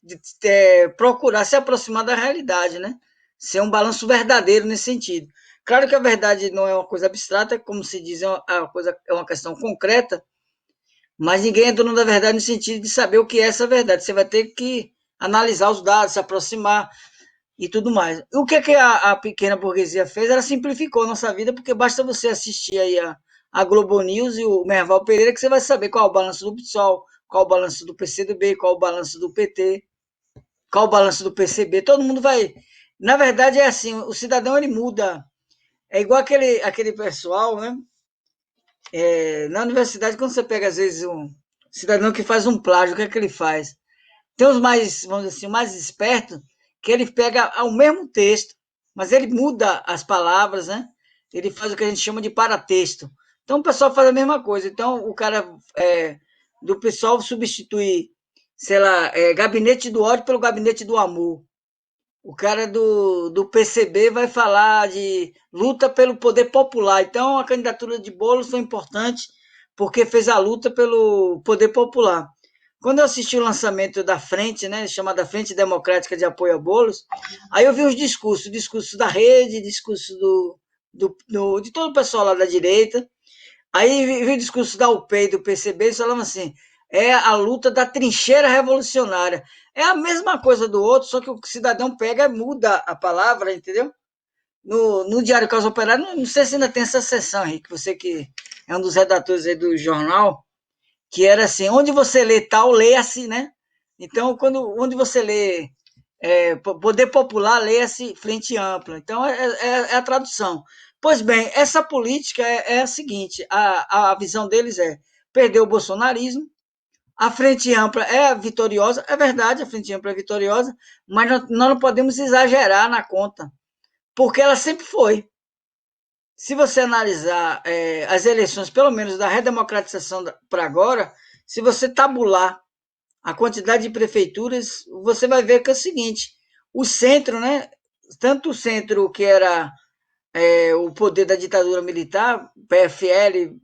procurar se aproximar da realidade, né? Ser um balanço verdadeiro nesse sentido. Claro que a verdade não é uma coisa abstrata, como se diz, é uma questão concreta, mas ninguém é dono da verdade no sentido de saber o que é essa verdade. Você vai ter que analisar os dados, se aproximar e tudo mais. O que, a pequena burguesia fez? Ela simplificou a nossa vida, porque basta você assistir aí a Globo News e o Merval Pereira, que você vai saber qual é o balanço do PSOL, qual é o balanço do PCdoB, qual é o balanço do PT, qual é o balanço do PCB. Todo mundo vai. Na verdade, é assim: o cidadão ele muda. É igual aquele pessoal, né? Na universidade, quando você pega, às vezes, um cidadão que faz um plágio, o que é que ele faz? Tem os mais, vamos dizer assim, mais espertos, que ele pega o mesmo texto, mas ele muda as palavras, né? Ele faz o que a gente chama de paratexto. Então o pessoal faz a mesma coisa. Então o cara do pessoal substitui, sei lá, gabinete do ódio pelo gabinete do amor. O cara do PCB vai falar de luta pelo poder popular. Então a candidatura de Boulos foi importante porque fez a luta pelo poder popular. Quando eu assisti o lançamento da frente, né, chamada Frente Democrática de Apoio a Bolos, aí eu vi os discursos, discurso da rede, discurso de todo o pessoal lá da direita, aí vi o discurso da UP e do PCB, eles falavam assim, é a luta da trincheira revolucionária. É a mesma coisa do outro, só que o cidadão pega e muda a palavra, entendeu? No Diário Causa Operária, não sei se ainda tem essa sessão, Henrique, você que é um dos redatores aí do jornal, que era assim, onde você lê tal, leia-se, né? Então, onde você lê poder popular, leia-se frente ampla. Então, é a tradução. Pois bem, essa política é a seguinte, a visão deles é perder o bolsonarismo, a frente ampla é vitoriosa, é verdade, a frente ampla é vitoriosa, mas nós não podemos exagerar na conta, porque ela sempre foi. Se você analisar as eleições, pelo menos da redemocratização para agora, se você tabular a quantidade de prefeituras, você vai ver que é o seguinte: o centro, né? Tanto o centro que era o poder da ditadura militar, PFL,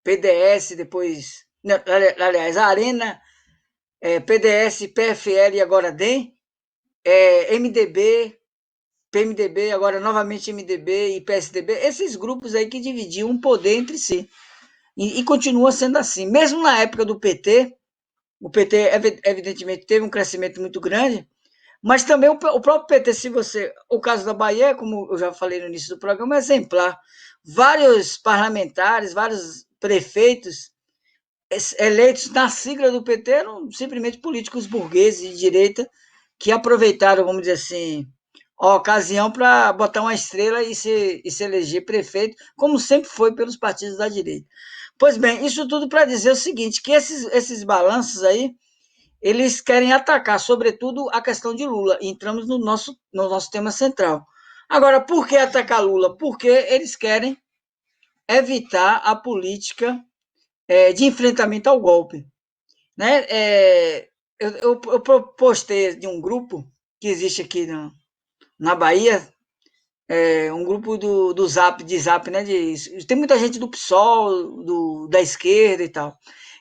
PDS, depois, não, aliás, a Arena, PDS, PFL e agora DEM, MDB, PMDB, agora novamente MDB e PSDB, esses grupos aí que dividiam o poder entre si. E continua sendo assim. Mesmo na época do PT, o PT evidentemente teve um crescimento muito grande, mas também o próprio PT, se você. O caso da Bahia, como eu já falei no início do programa, é exemplar. Vários parlamentares, vários prefeitos eleitos na sigla do PT eram simplesmente políticos burgueses de direita que aproveitaram, vamos dizer assim, a ocasião para botar uma estrela e se eleger prefeito, como sempre foi pelos partidos da direita. Pois bem, isso tudo para dizer o seguinte, que esses balanços aí, eles querem atacar, sobretudo, a questão de Lula. E entramos no nosso tema central. Agora, por que atacar Lula? Porque eles querem evitar a política de enfrentamento ao golpe. Né? Eu postei de um grupo que existe aqui na Bahia, um grupo do Zap, de Zap, né? Tem muita gente do PSOL, da esquerda e tal.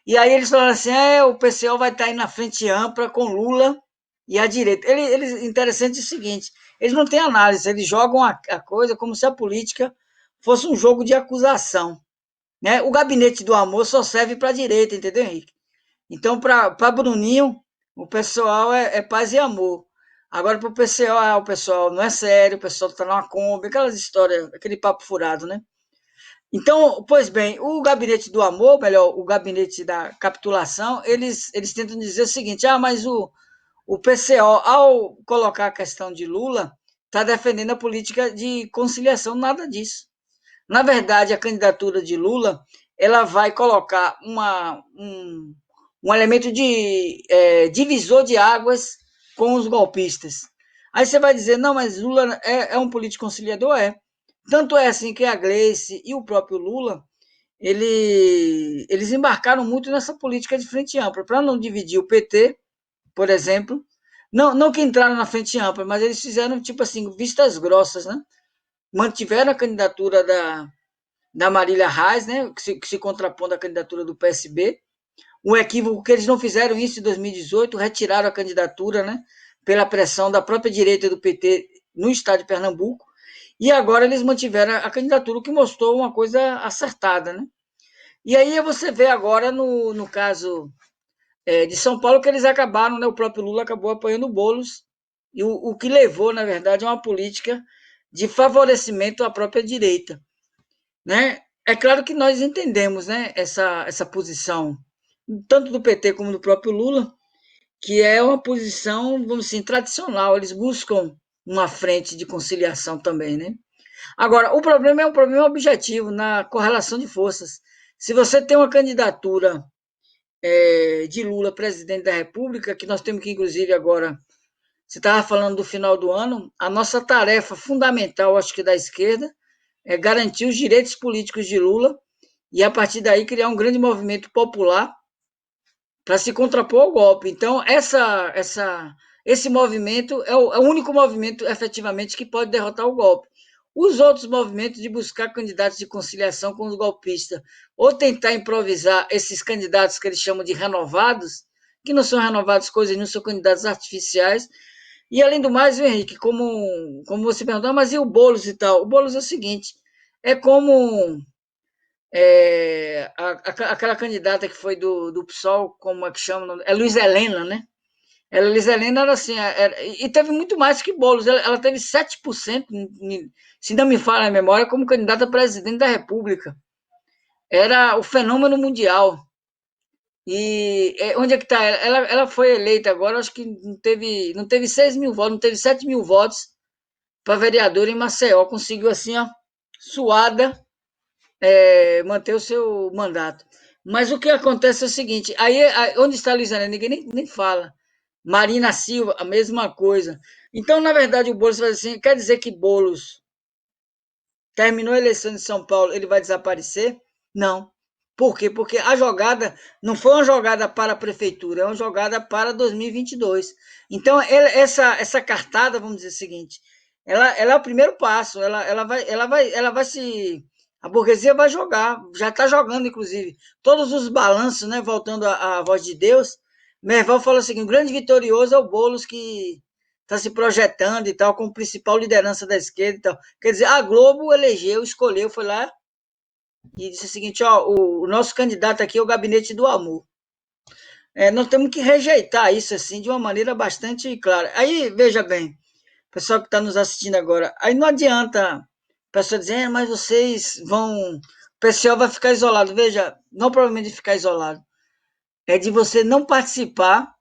E aí eles falaram assim: o PCO vai estar aí na frente ampla com Lula e a direita. Interessante é o seguinte: eles não têm análise, eles jogam a coisa como se a política fosse um jogo de acusação. Né? O gabinete do amor só serve para a direita, entendeu, Henrique? Então, para Bruninho, o pessoal é paz e amor. Agora, para o pessoal não é sério, o pessoal está numa Kombi, aquelas histórias, aquele papo furado, né? Então, pois bem, o gabinete do amor, melhor, o gabinete da capitulação, eles tentam dizer o seguinte: mas o PCO, ao colocar a questão de Lula, está defendendo a política de conciliação, nada disso. Na verdade, a candidatura de Lula, ela vai colocar um elemento de divisor de águas com os golpistas. Aí você vai dizer, não, mas Lula é um político conciliador? É. Tanto é assim que a Gleice e o próprio Lula, eles embarcaram muito nessa política de frente ampla, para não dividir o PT, por exemplo. Não que entraram na frente ampla, mas eles fizeram, tipo assim, vistas grossas, né? Mantiveram a candidatura da Marília Reis, né, que se contrapondo à candidatura do PSB. Um equívoco que eles não fizeram isso em 2018, retiraram a candidatura, né, pela pressão da própria direita do PT no estado de Pernambuco, e agora eles mantiveram a candidatura, o que mostrou uma coisa acertada. Né? E aí você vê agora, no caso de São Paulo, que eles acabaram, né, o próprio Lula acabou apoiando o Boulos, e o que levou, na verdade, a uma política de favorecimento à própria direita. Né? É claro que nós entendemos, né, essa posição, tanto do PT como do próprio Lula, que é uma posição, vamos dizer, tradicional. Eles buscam uma frente de conciliação também. Né? Agora, o problema é um problema objetivo na correlação de forças. Se você tem uma candidatura de Lula presidente da República, que nós temos que, inclusive, agora, você estava falando do final do ano, a nossa tarefa fundamental, acho que da esquerda, é garantir os direitos políticos de Lula e, a partir daí, criar um grande movimento popular para se contrapor ao golpe. Então, esse movimento é o único movimento, efetivamente, que pode derrotar o golpe. Os outros movimentos de buscar candidatos de conciliação com os golpistas, ou tentar improvisar esses candidatos que eles chamam de renovados, que não são renovados coisas, não são candidatos artificiais. E, além do mais, Henrique, como você perguntou, mas e o Boulos e tal? O Boulos é o seguinte, é como aquela candidata que foi do PSOL, como é que chama? É Luiz Helena, né? Luiz Helena era assim, e teve muito mais que Boulos, ela teve 7%, se não me falha a memória, como candidata a presidente da República. Era o fenômeno mundial. E onde é que está? Ela foi eleita agora, acho que não teve 6 mil votos, não teve 7 mil votos para vereadora em Maceió. Conseguiu assim, ó, suada, manter o seu mandato. Mas o que acontece é o seguinte: aí onde está a Luiz Helena? Ninguém nem fala. Marina Silva, a mesma coisa. Então, na verdade, o Boulos faz assim: quer dizer que Boulos terminou a eleição de São Paulo, ele vai desaparecer? Não. Por quê? Porque a jogada não foi uma jogada para a prefeitura, é uma jogada para 2022. Então, essa cartada, vamos dizer o seguinte, ela é o primeiro passo, ela vai se A burguesia vai jogar, já está jogando, inclusive. Todos os balanços, né, voltando à voz de Deus, Merval fala o seguinte: o grande vitorioso é o Boulos que está se projetando e tal, como principal liderança da esquerda e tal. Quer dizer, a Globo elegeu, escolheu, foi lá e disse o seguinte: ó, o nosso candidato aqui é o Gabinete do Amor. Nós temos que rejeitar isso assim de uma maneira bastante clara. Aí, veja bem, pessoal que está nos assistindo agora, aí não adianta a pessoa dizer, mas vocês vão. O pessoal vai ficar isolado. Veja, não provavelmente de ficar isolado, é de você não participar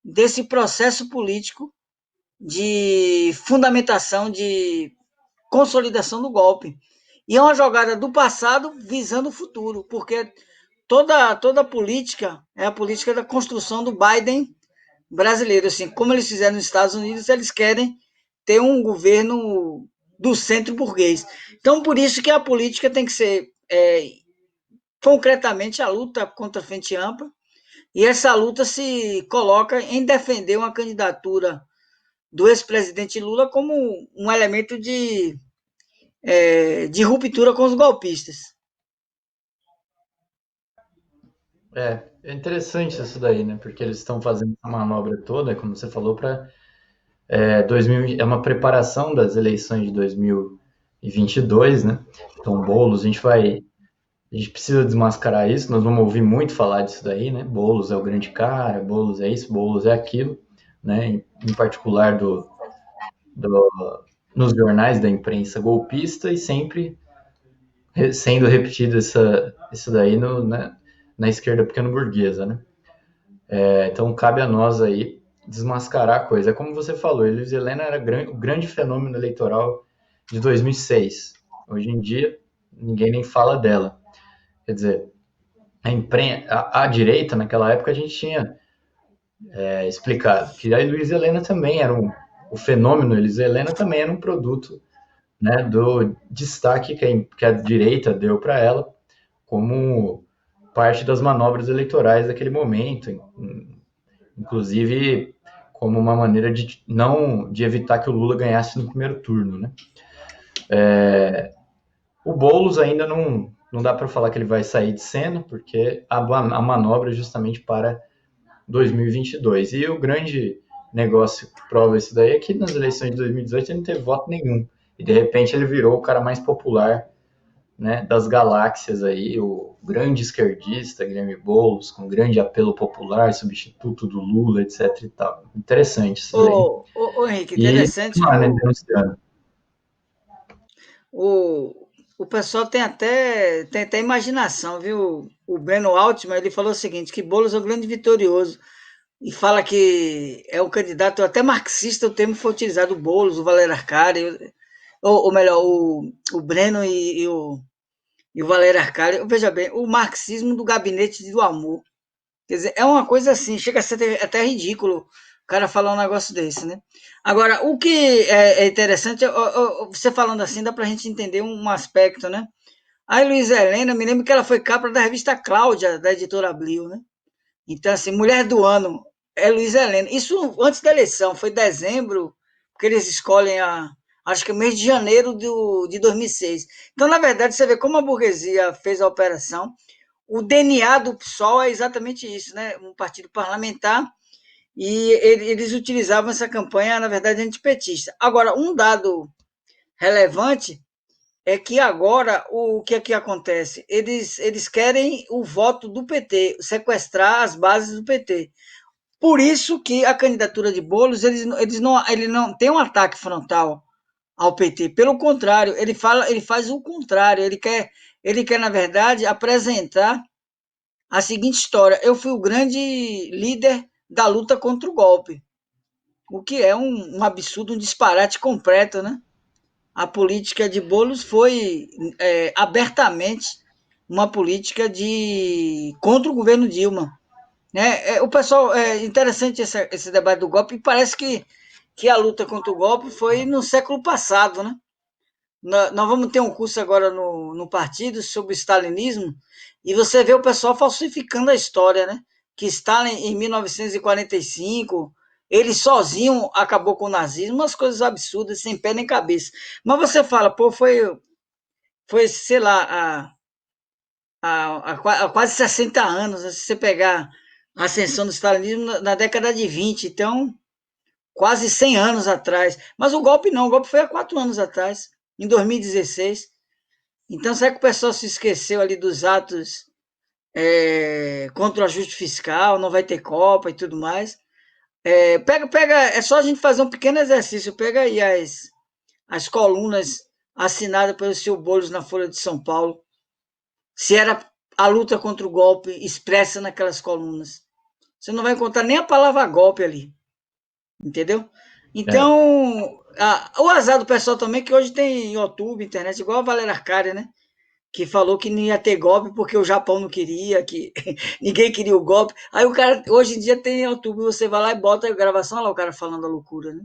desse processo político de fundamentação, de consolidação do golpe. E é uma jogada do passado visando o futuro, porque toda a política é a política da construção do Biden brasileiro. Assim, como eles fizeram nos Estados Unidos, eles querem ter um governo do centro burguês. Então, por isso que a política tem que ser, concretamente, a luta contra a frente ampla, e essa luta se coloca em defender uma candidatura do ex-presidente Lula como um elemento de ruptura com os golpistas. É interessante isso daí, né? Porque eles estão fazendo essa manobra toda, como você falou, para 2000, é uma preparação das eleições de 2022, né? Então, Boulos, a gente precisa desmascarar isso. Nós vamos ouvir muito falar disso daí, né? Boulos é o grande cara, Boulos é isso, Boulos é aquilo, né? Em particular nos jornais da imprensa golpista e sempre sendo repetido isso daí na esquerda pequeno-burguesa, né? Então cabe a nós aí desmascarar a coisa. É como você falou, Elis Helena era o grande fenômeno eleitoral de 2006. Hoje em dia, ninguém nem fala dela. Quer dizer, a direita, naquela época, a gente tinha explicado que a Luiz Helena também era o fenômeno Elis Helena também era um produto, né, do destaque que a direita deu para ela como parte das manobras eleitorais daquele momento, inclusive como uma maneira de evitar que o Lula ganhasse no primeiro turno, né? O Boulos ainda não dá para falar que ele vai sair de cena, porque a manobra é justamente para 2022. E o grande negócio que prova isso daí é que nas eleições de 2018 ele não teve voto nenhum. E de repente ele virou o cara mais popular, né, das galáxias aí, o grande esquerdista, Guilherme Boulos, com grande apelo popular, substituto do Lula, etc e tal. Interessante isso daí. Henrique, E interessante que lá, né, denunciando. o pessoal tem até imaginação, viu? O Breno Altman, ele falou o seguinte, que Boulos é um grande vitorioso, e fala que é um candidato até marxista, o termo foi utilizado, o Boulos, o Valério Arcari, ou melhor, o Breno e o Valério Arcari. Veja bem, o marxismo do gabinete do amor. Quer dizer, é uma coisa assim, chega a ser até ridículo o cara falar um negócio desse, né? Agora, o que é interessante, você falando assim, dá pra gente entender um aspecto, né? A Luísa Helena, me lembro que ela foi capa da revista Cláudia, da editora Abril, né? Então, assim, mulher do ano é Luísa Helena. Isso antes da eleição, foi dezembro, porque eles escolhem acho que mês de janeiro de 2006. Então, na verdade, você vê como a burguesia fez a operação. O DNA do PSOL é exatamente isso, né? Um partido parlamentar, e eles utilizavam essa campanha, na verdade, antipetista. Agora, um dado relevante é que agora o que é que acontece? Eles querem o voto do PT, sequestrar as bases do PT. Por isso que a candidatura de Boulos, ele não tem um ataque frontal ao PT. Pelo contrário, ele faz o contrário. Ele quer na verdade apresentar a seguinte história: eu fui o grande líder da luta contra o golpe, o que é um absurdo, um disparate completo, né? A política de Boulos foi abertamente uma política de contra o governo Dilma, né? O pessoal é interessante esse debate do golpe, e parece que a luta contra o golpe foi no século passado, né? Nós vamos ter um curso agora no partido sobre o stalinismo, e você vê o pessoal falsificando a história, né? Que Stalin, em 1945, ele sozinho acabou com o nazismo, umas coisas absurdas, sem pé nem cabeça. Mas você fala, pô, foi, sei lá, há quase 60 anos, se você pegar a ascensão do stalinismo na década de 20, então, quase 100 anos atrás. Mas o golpe não, o golpe foi há 4 anos atrás, em 2016. Então, será que o pessoal se esqueceu ali dos atos contra o ajuste fiscal, não vai ter Copa e tudo mais? É só a gente fazer um pequeno exercício, pega aí as colunas assinadas pelo seu Boulos na Folha de São Paulo, se era a luta contra o golpe expressa naquelas colunas. Você não vai encontrar nem a palavra golpe ali, entendeu? É, Então, o azar do pessoal também, que hoje tem YouTube, internet, igual a Valéria Arcária, né? Que falou que não ia ter golpe porque o Japão não queria, que ninguém queria o golpe. Aí o cara, hoje em dia tem YouTube, você vai lá e bota a gravação, olha lá o cara falando a loucura, né?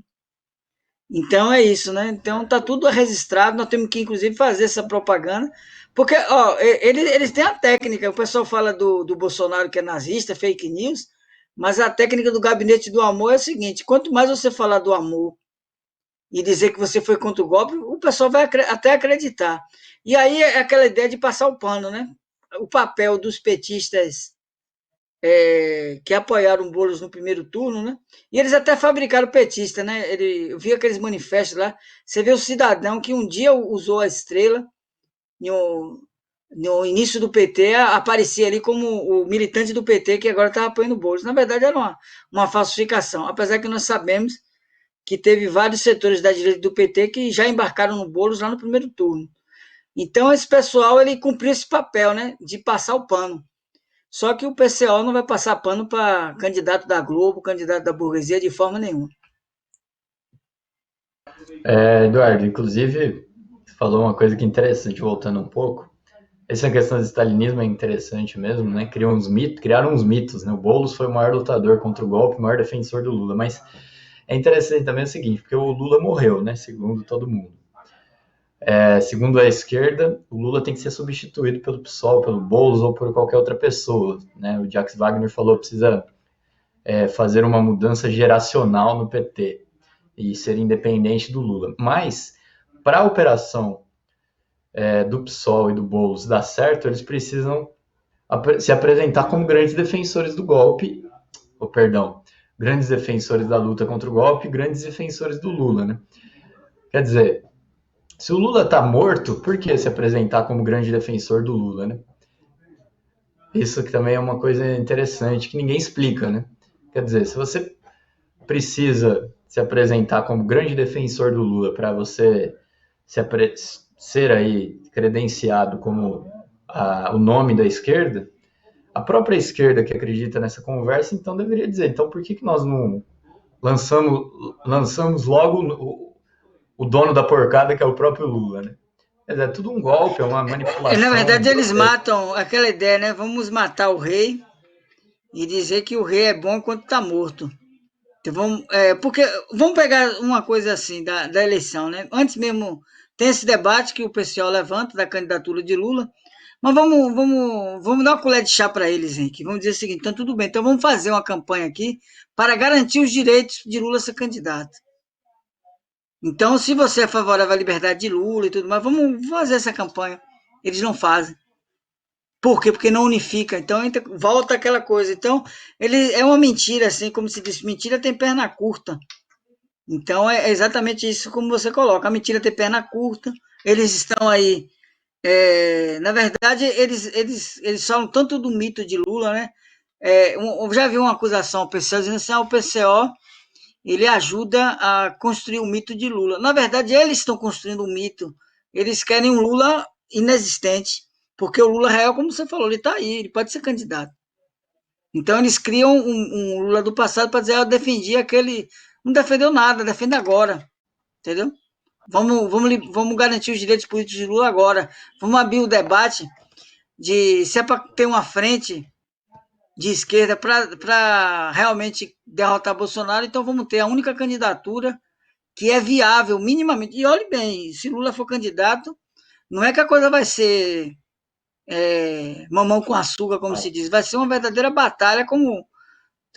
Então é isso, né? Então tá tudo registrado, nós temos que inclusive fazer essa propaganda, porque ó, eles têm a técnica, o pessoal fala do Bolsonaro que é nazista, fake news, mas a técnica do gabinete do amor é a seguinte: quanto mais você falar do amor e dizer que você foi contra o golpe, o pessoal vai até acreditar. E aí é aquela ideia de passar o pano, né? O papel dos petistas que apoiaram o Boulos no primeiro turno, né? E eles até fabricaram petista, né? Eu vi aqueles manifestos lá. Você vê o cidadão que um dia usou a estrela no início do PT, aparecia ali como o militante do PT que agora estava apoiando o Boulos. Na verdade, era uma falsificação, apesar que nós sabemos que teve vários setores da direita do PT que já embarcaram no Boulos lá no primeiro turno. Então, esse pessoal ele cumpriu esse papel, né, de passar o pano. Só que o PCO não vai passar pano para candidato da Globo, candidato da burguesia, de forma nenhuma. Eduardo, inclusive, você falou uma coisa que é interessante, voltando um pouco. Essa questão do stalinismo é interessante mesmo, né? Criaram uns mitos, né? O Boulos foi o maior lutador contra o golpe, o maior defensor do Lula, mas é interessante também o seguinte, porque o Lula morreu, né? Segundo todo mundo. Segundo a esquerda, o Lula tem que ser substituído pelo PSOL, pelo Boulos ou por qualquer outra pessoa, né? O Jacques Wagner falou que precisa fazer uma mudança geracional no PT e ser independente do Lula. Mas, para a operação do PSOL e do Boulos dar certo, eles precisam se apresentar como grandes defensores do golpe, ou perdão, grandes defensores da luta contra o golpe, grandes defensores do Lula, né? Quer dizer, se o Lula tá morto, por que se apresentar como grande defensor do Lula, né? Isso que também é uma coisa interessante que ninguém explica, né? Quer dizer, se você precisa se apresentar como grande defensor do Lula para você ser aí credenciado como o nome da esquerda, a própria esquerda que acredita nessa conversa, então deveria dizer, então por que nós não lançamos logo o dono da porcada, que é o próprio Lula, né? É tudo um golpe, é uma Na manipulação verdade, eles grotesca. matam aquela ideia, né? Vamos matar o rei e dizer que o rei é bom enquanto está morto. Então, vamos pegar uma coisa assim da eleição, né? Antes mesmo tem esse debate que o pessoal levanta da candidatura de Lula, mas vamos dar uma colher de chá para eles, Henrique. Vamos dizer o seguinte: então tudo bem, então vamos fazer uma campanha aqui para garantir os direitos de Lula ser candidato. Então, se você é favorável à liberdade de Lula e tudo mais, vamos fazer essa campanha. Eles não fazem. Por quê? Porque não unifica. Então, volta aquela coisa. Então, ele é uma mentira, assim, como se diz, mentira tem perna curta. Então, é exatamente isso como você coloca. A mentira tem perna curta. Eles estão aí. Na verdade, eles falam tanto do mito de Lula, né? Eu já vi uma acusação ao PCO dizendo assim: o PCO ele ajuda a construir o mito de Lula. Na verdade, eles estão construindo um mito. Eles querem um Lula inexistente, porque o Lula real, como você falou, ele está aí, ele pode ser candidato. Então, eles criam um Lula do passado para dizer: eu defendi aquele. Não defendeu nada, defende agora. Entendeu? Vamos garantir os direitos políticos de Lula agora. Vamos abrir o debate de se é para ter uma frente de esquerda para realmente derrotar Bolsonaro, então vamos ter a única candidatura que é viável minimamente. E olhe bem, se Lula for candidato, não é que a coisa vai ser mamão com açúcar, como se diz, vai ser uma verdadeira batalha, como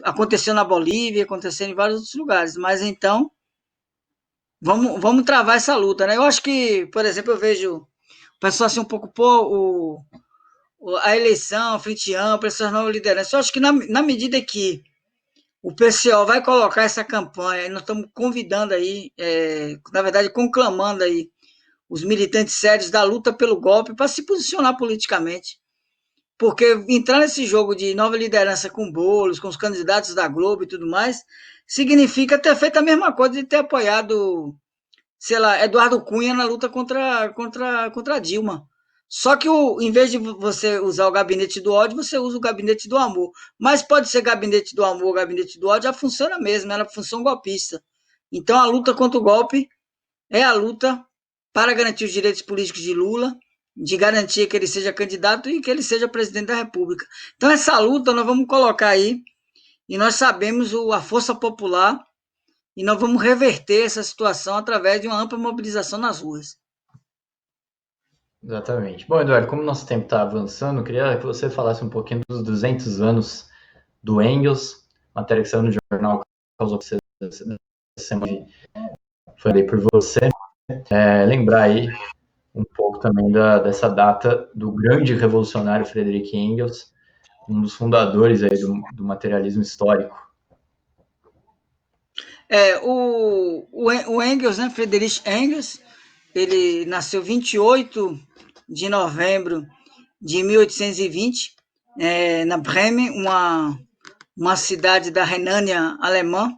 aconteceu na Bolívia, aconteceu em vários outros lugares. Mas então, vamos travar essa luta, né? Eu acho que, por exemplo, eu vejo pessoal assim um pouco, pô, a eleição, a frente ampla, essas novas lideranças. Eu acho que na medida que o PCO vai colocar essa campanha, nós estamos convidando aí, na verdade, conclamando aí os militantes sérios da luta pelo golpe para se posicionar politicamente. Porque entrar nesse jogo de nova liderança com bolos, com os candidatos da Globo e tudo mais, significa ter feito a mesma coisa de ter apoiado, sei lá, Eduardo Cunha na luta contra Dilma. Só que em vez de você usar o gabinete do ódio, você usa o gabinete do amor. Mas pode ser gabinete do amor, gabinete do ódio, já funciona mesmo, era função golpista. Então a luta contra o golpe é a luta para garantir os direitos políticos de Lula, de garantir que ele seja candidato e que ele seja presidente da República. Então essa luta nós vamos colocar aí, e nós sabemos a força popular, e nós vamos reverter essa situação através de uma ampla mobilização nas ruas. Exatamente. Bom, Eduardo, como nosso tempo está avançando, eu queria que você falasse um pouquinho dos 200 anos do Engels, matéria que saiu no jornal causou que você semana falei por você. Lembrar aí um pouco também dessa data do grande revolucionário Friedrich Engels, um dos fundadores aí do materialismo histórico. O Engels, né, Friedrich Engels, ele nasceu 28 de novembro de 1820, na Bremen, uma cidade da Renânia alemã.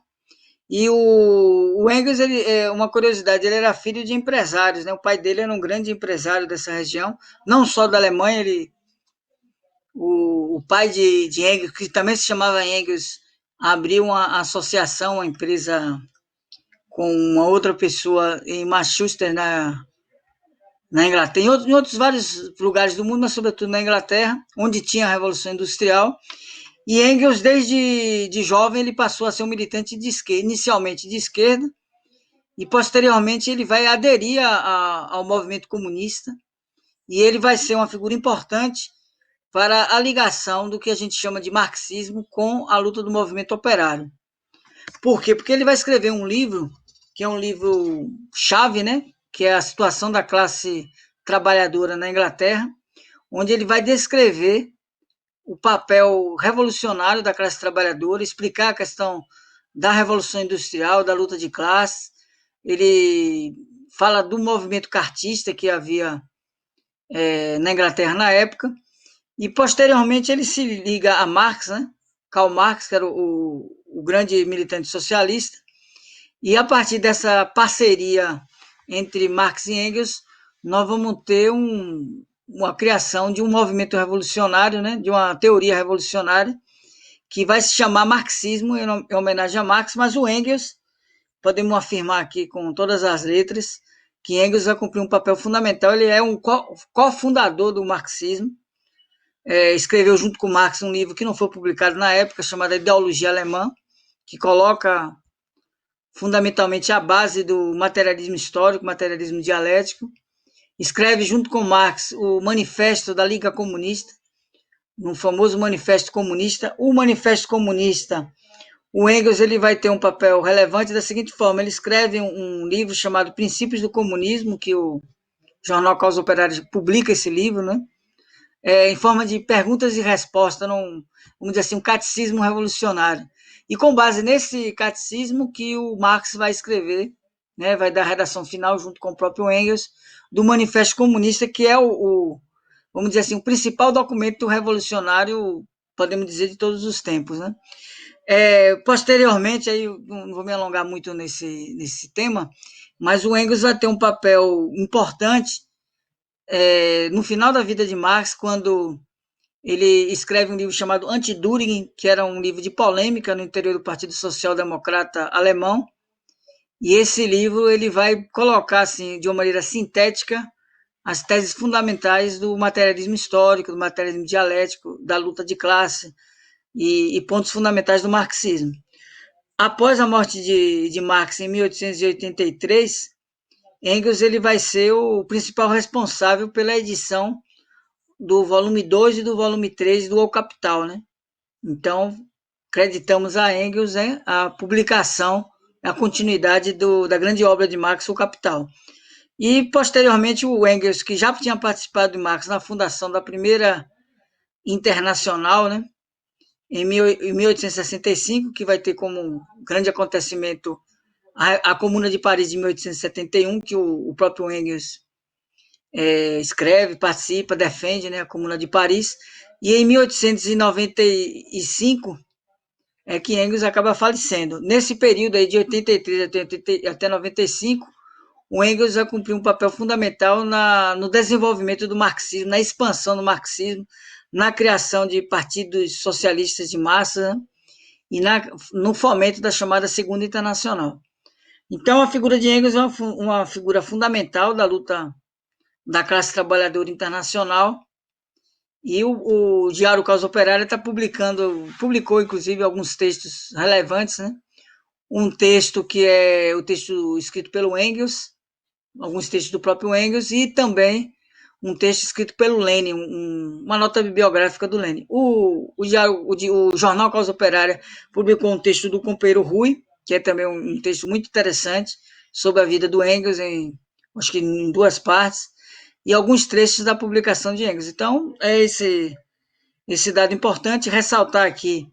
E o Engels, uma curiosidade, ele era filho de empresários, né? O pai dele era um grande empresário dessa região, não só da Alemanha, o pai de Engels, que também se chamava Engels, abriu uma associação, uma empresa com uma outra pessoa em Manchester, na Inglaterra, em outros vários lugares do mundo, mas sobretudo na Inglaterra, onde tinha a Revolução Industrial. E Engels, desde de jovem, ele passou a ser um militante de esquerda, inicialmente de esquerda, e posteriormente ele vai aderir ao movimento comunista, e ele vai ser uma figura importante para a ligação do que a gente chama de marxismo com a luta do movimento operário. Por quê? Porque ele vai escrever um livro, que é um livro chave, né? Que é a situação da classe trabalhadora na Inglaterra, onde ele vai descrever o papel revolucionário da classe trabalhadora, explicar a questão da revolução industrial, da luta de classe. Ele fala do movimento cartista que havia na Inglaterra na época, e posteriormente ele se liga a Marx, né? Karl Marx, que era o grande militante socialista, e a partir dessa parceria entre Marx e Engels, nós vamos ter uma criação de um movimento revolucionário, né? De uma teoria revolucionária, que vai se chamar marxismo, em homenagem a Marx, mas o Engels, podemos afirmar aqui com todas as letras, que Engels vai cumprir um papel fundamental. Ele é um cofundador do marxismo, escreveu junto com Marx um livro que não foi publicado na época, chamado Ideologia Alemã, que coloca fundamentalmente a base do materialismo histórico, materialismo dialético. Escreve junto com Marx o Manifesto da Liga Comunista, no famoso Manifesto Comunista. O Manifesto Comunista, o Engels, ele vai ter um papel relevante da seguinte forma: ele escreve um livro chamado Princípios do Comunismo, que o jornal Causa Operária publica esse livro, né? Em forma de perguntas e respostas, vamos dizer assim, um catecismo revolucionário. E com base nesse catecismo que o Marx vai escrever, né, vai dar a redação final junto com o próprio Engels, do Manifesto Comunista, que é vamos dizer assim, o principal documento revolucionário, podemos dizer, de todos os tempos, né? Posteriormente, aí não vou me alongar muito nesse tema, mas o Engels vai ter um papel importante no final da vida de Marx, quando ele escreve um livro chamado Anti-Düring, que era um livro de polêmica no interior do Partido Social Democrata Alemão, e esse livro ele vai colocar assim, de uma maneira sintética, as teses fundamentais do materialismo histórico, do materialismo dialético, da luta de classe e pontos fundamentais do marxismo. Após a morte de Marx em 1883, Engels ele vai ser o principal responsável pela edição do volume 2 e do volume 3 do O Capital, né? Então, acreditamos a Engels a publicação, a continuidade da grande obra de Marx, O Capital. E, posteriormente, o Engels, que já tinha participado de Marx na fundação da primeira internacional, né, em 1865, que vai ter como um grande acontecimento a Comuna de Paris de 1871, que o próprio Engels escreve, participa, defende, né, a Comuna de Paris. E em 1895 é que Engels acaba falecendo. Nesse período aí de 83 até 95, o Engels vai cumprir um papel fundamental no desenvolvimento do marxismo, na expansão do marxismo, na criação de partidos socialistas de massa, né, e no fomento da chamada Segunda Internacional. Então, a figura de Engels é uma figura fundamental da luta da classe trabalhadora internacional, e o Diário Causa Operária publicou inclusive alguns textos relevantes, né? Um texto que é o texto escrito pelo Engels, alguns textos do próprio Engels, e também um texto escrito pelo Lenin, uma nota bibliográfica do Lenin. O Jornal Causa Operária publicou um texto do companheiro Rui, que é também um texto muito interessante sobre a vida do Engels, acho que em duas partes, e alguns trechos da publicação de Engels. Então, é esse dado importante, ressaltar aqui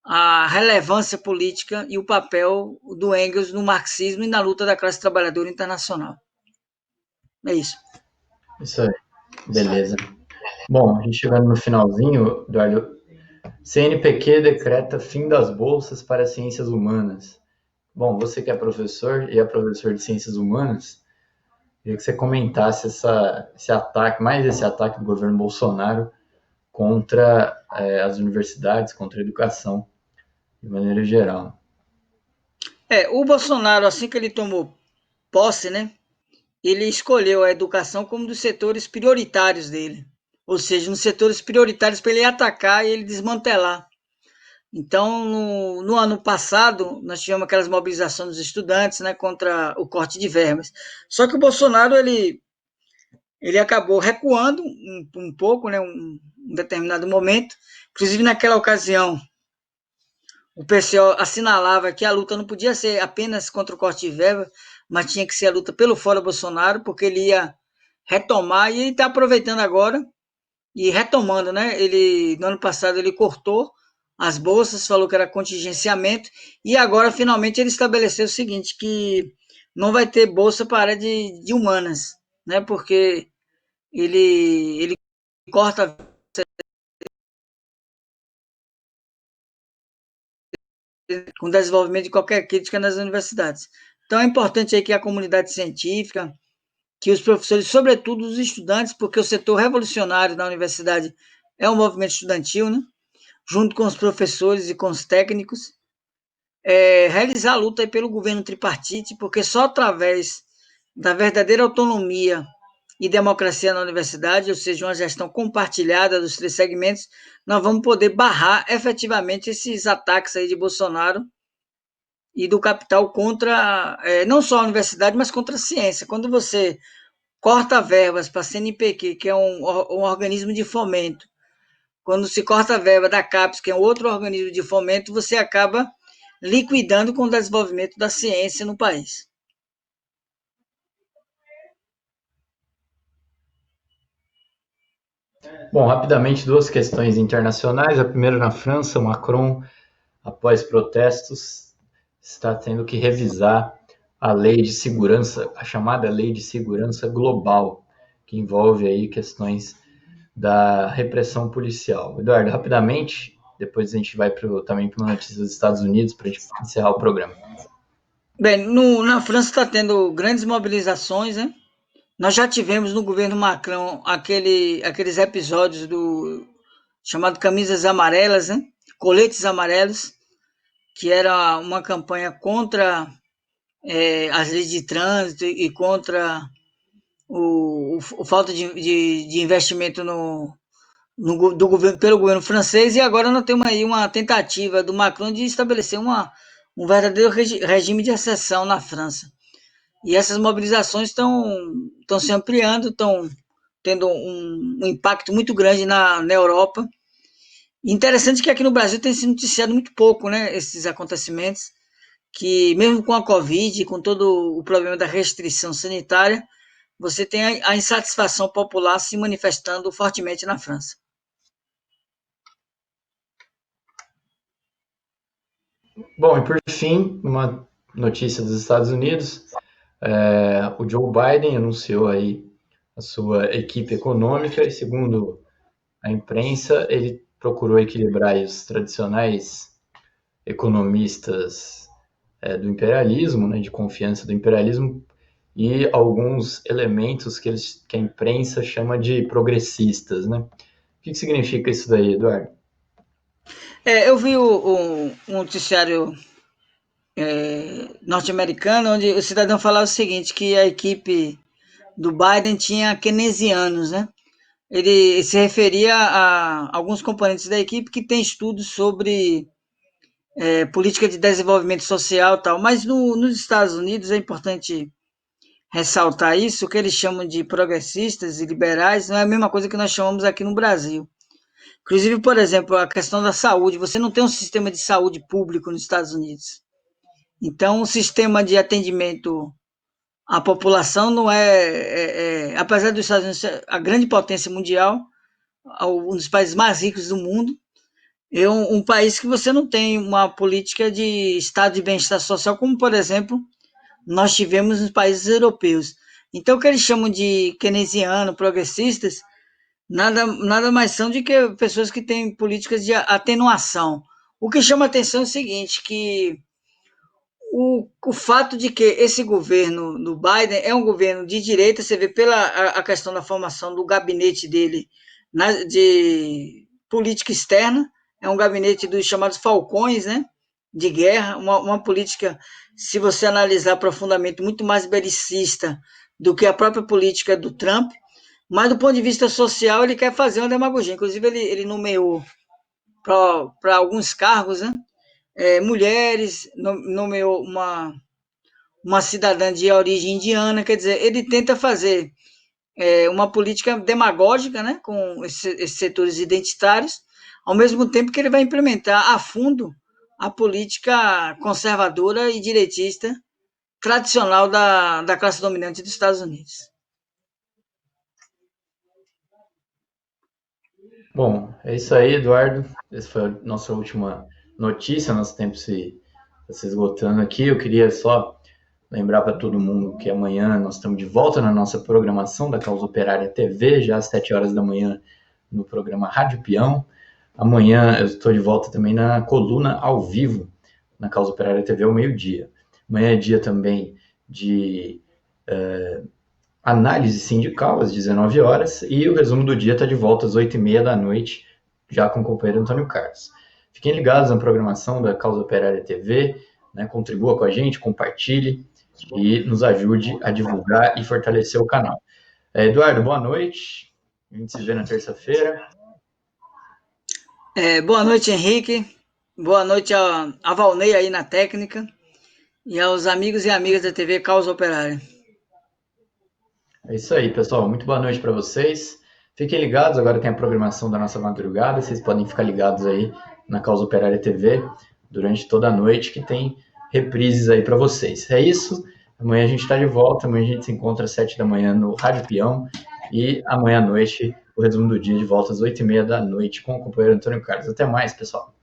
a relevância política e o papel do Engels no marxismo e na luta da classe trabalhadora internacional. É isso. Isso aí, beleza. Bom, a gente chegando no finalzinho, Eduardo, CNPq decreta fim das bolsas para ciências humanas. Bom, você que é professor e é professor de ciências humanas, queria que você comentasse esse ataque do governo Bolsonaro contra as universidades, contra a educação, de maneira geral. O Bolsonaro, assim que ele tomou posse, né, ele escolheu a educação como um dos setores prioritários dele. Ou seja, nos setores prioritários para ele atacar e ele desmantelar. Então, no ano passado, nós tivemos aquelas mobilizações dos estudantes, né, contra o corte de verbas. Só que o Bolsonaro, ele acabou recuando um pouco, né, um determinado momento. Inclusive, naquela ocasião, o PCO assinalava que a luta não podia ser apenas contra o corte de verba, mas tinha que ser a luta pelo fora Bolsonaro, porque ele ia retomar, e ele está aproveitando agora e retomando, né? No ano passado ele cortou as bolsas, falou que era contingenciamento, e agora finalmente ele estabeleceu o seguinte, que não vai ter bolsa para a área de humanas, né? Porque ele corta com o desenvolvimento de qualquer crítica nas universidades. Então é importante aí que a comunidade científica, que os professores, sobretudo os estudantes, porque o setor revolucionário da universidade é um movimento estudantil, né? Junto com os professores e com os técnicos, realizar a luta aí pelo governo tripartite, porque só através da verdadeira autonomia e democracia na universidade, ou seja, uma gestão compartilhada dos três segmentos, nós vamos poder barrar efetivamente esses ataques aí de Bolsonaro e do capital contra, não só a universidade, mas contra a ciência. Quando você corta verbas para a CNPq, que é um organismo de fomento, quando se corta a verba da CAPES, que é outro organismo de fomento, você acaba liquidando com o desenvolvimento da ciência no país. Bom, rapidamente, duas questões internacionais. A primeira, na França, Macron, após protestos, está tendo que revisar a lei de segurança, a chamada Lei de Segurança Global, que envolve aí questões da repressão policial. Eduardo, rapidamente, depois a gente vai também para uma notícia dos Estados Unidos para a gente encerrar o programa. Bem, na França está tendo grandes mobilizações, né? Nós já tivemos no governo Macron aqueles episódios do chamado Camisas Amarelas, né? Coletes Amarelos, que era uma campanha contra as leis de trânsito e contra o falta de investimento do governo, pelo governo francês, e agora nós temos aí uma tentativa do Macron de estabelecer um verdadeiro regime de exceção na França. E essas mobilizações estão se ampliando, estão tendo um impacto muito grande na Europa. Interessante que aqui no Brasil tem sido noticiado muito pouco, né, esses acontecimentos, que mesmo com a Covid, com todo o problema da restrição sanitária, você tem a insatisfação popular se manifestando fortemente na França. Bom, e por fim, uma notícia dos Estados Unidos, o Joe Biden anunciou aí a sua equipe econômica e, segundo a imprensa, ele procurou equilibrar os tradicionais economistas do imperialismo, né, de confiança do imperialismo, e alguns elementos que a imprensa chama de progressistas, né? O que significa isso daí, Eduardo? Eu vi um noticiário norte-americano onde o cidadão falava o seguinte, que a equipe do Biden tinha keynesianos, né? Ele se referia a alguns componentes da equipe que têm estudos sobre política de desenvolvimento social e tal, mas nos Estados Unidos é importante ressaltar isso, o que eles chamam de progressistas e liberais não é a mesma coisa que nós chamamos aqui no Brasil. Inclusive, por exemplo, a questão da saúde, você não tem um sistema de saúde público nos Estados Unidos. Então, o sistema de atendimento à população não apesar dos Estados Unidos ser a grande potência mundial, um dos países mais ricos do mundo, é um país que você não tem uma política de estado de bem-estar social, como, por exemplo, nós tivemos nos países europeus. Então, o que eles chamam de keynesiano, progressistas, nada mais são do que pessoas que têm políticas de atenuação. O que chama atenção é o seguinte, que o fato de que esse governo do Biden é um governo de direita, você vê pela a questão da formação do gabinete dele de política externa, é um gabinete dos chamados falcões, né, de guerra, uma política, se você analisar profundamente, muito mais belicista do que a própria política do Trump, mas do ponto de vista social ele quer fazer uma demagogia, inclusive ele nomeou para alguns cargos, né, mulheres, nomeou uma cidadã de origem indiana, quer dizer, ele tenta fazer uma política demagógica, né, com esses setores identitários, ao mesmo tempo que ele vai implementar a fundo a política conservadora e direitista tradicional da classe dominante dos Estados Unidos. Bom, é isso aí, Eduardo. Essa foi a nossa última notícia, nosso tempo se esgotando aqui. Eu queria só lembrar para todo mundo que amanhã nós estamos de volta na nossa programação da Causa Operária TV, já às 7 horas da manhã, no programa Rádio Peão. Amanhã eu estou de volta também na coluna ao vivo, na Causa Operária TV, ao meio-dia. Amanhã é dia também de análise sindical, às 19 horas, e o resumo do dia está de volta às 8h30 da noite, já com o companheiro Antônio Carlos. Fiquem ligados na programação da Causa Operária TV, né, contribua com a gente, compartilhe e nos ajude a divulgar e fortalecer o canal. Eduardo, boa noite, a gente se vê na terça-feira. Boa noite, Henrique, boa noite a Valnei aí na técnica e aos amigos e amigas da TV Causa Operária. É isso aí, pessoal. Muito boa noite para vocês. Fiquem ligados, agora tem a programação da nossa madrugada. Vocês podem ficar ligados aí na Causa Operária TV durante toda a noite, que tem reprises aí para vocês. É isso. Amanhã a gente está de volta. Amanhã a gente se encontra às 7 da manhã no Rádio Peão. E amanhã à noite, o resumo do dia de volta às 8h30 da noite com o companheiro Antônio Carlos. Até mais, pessoal.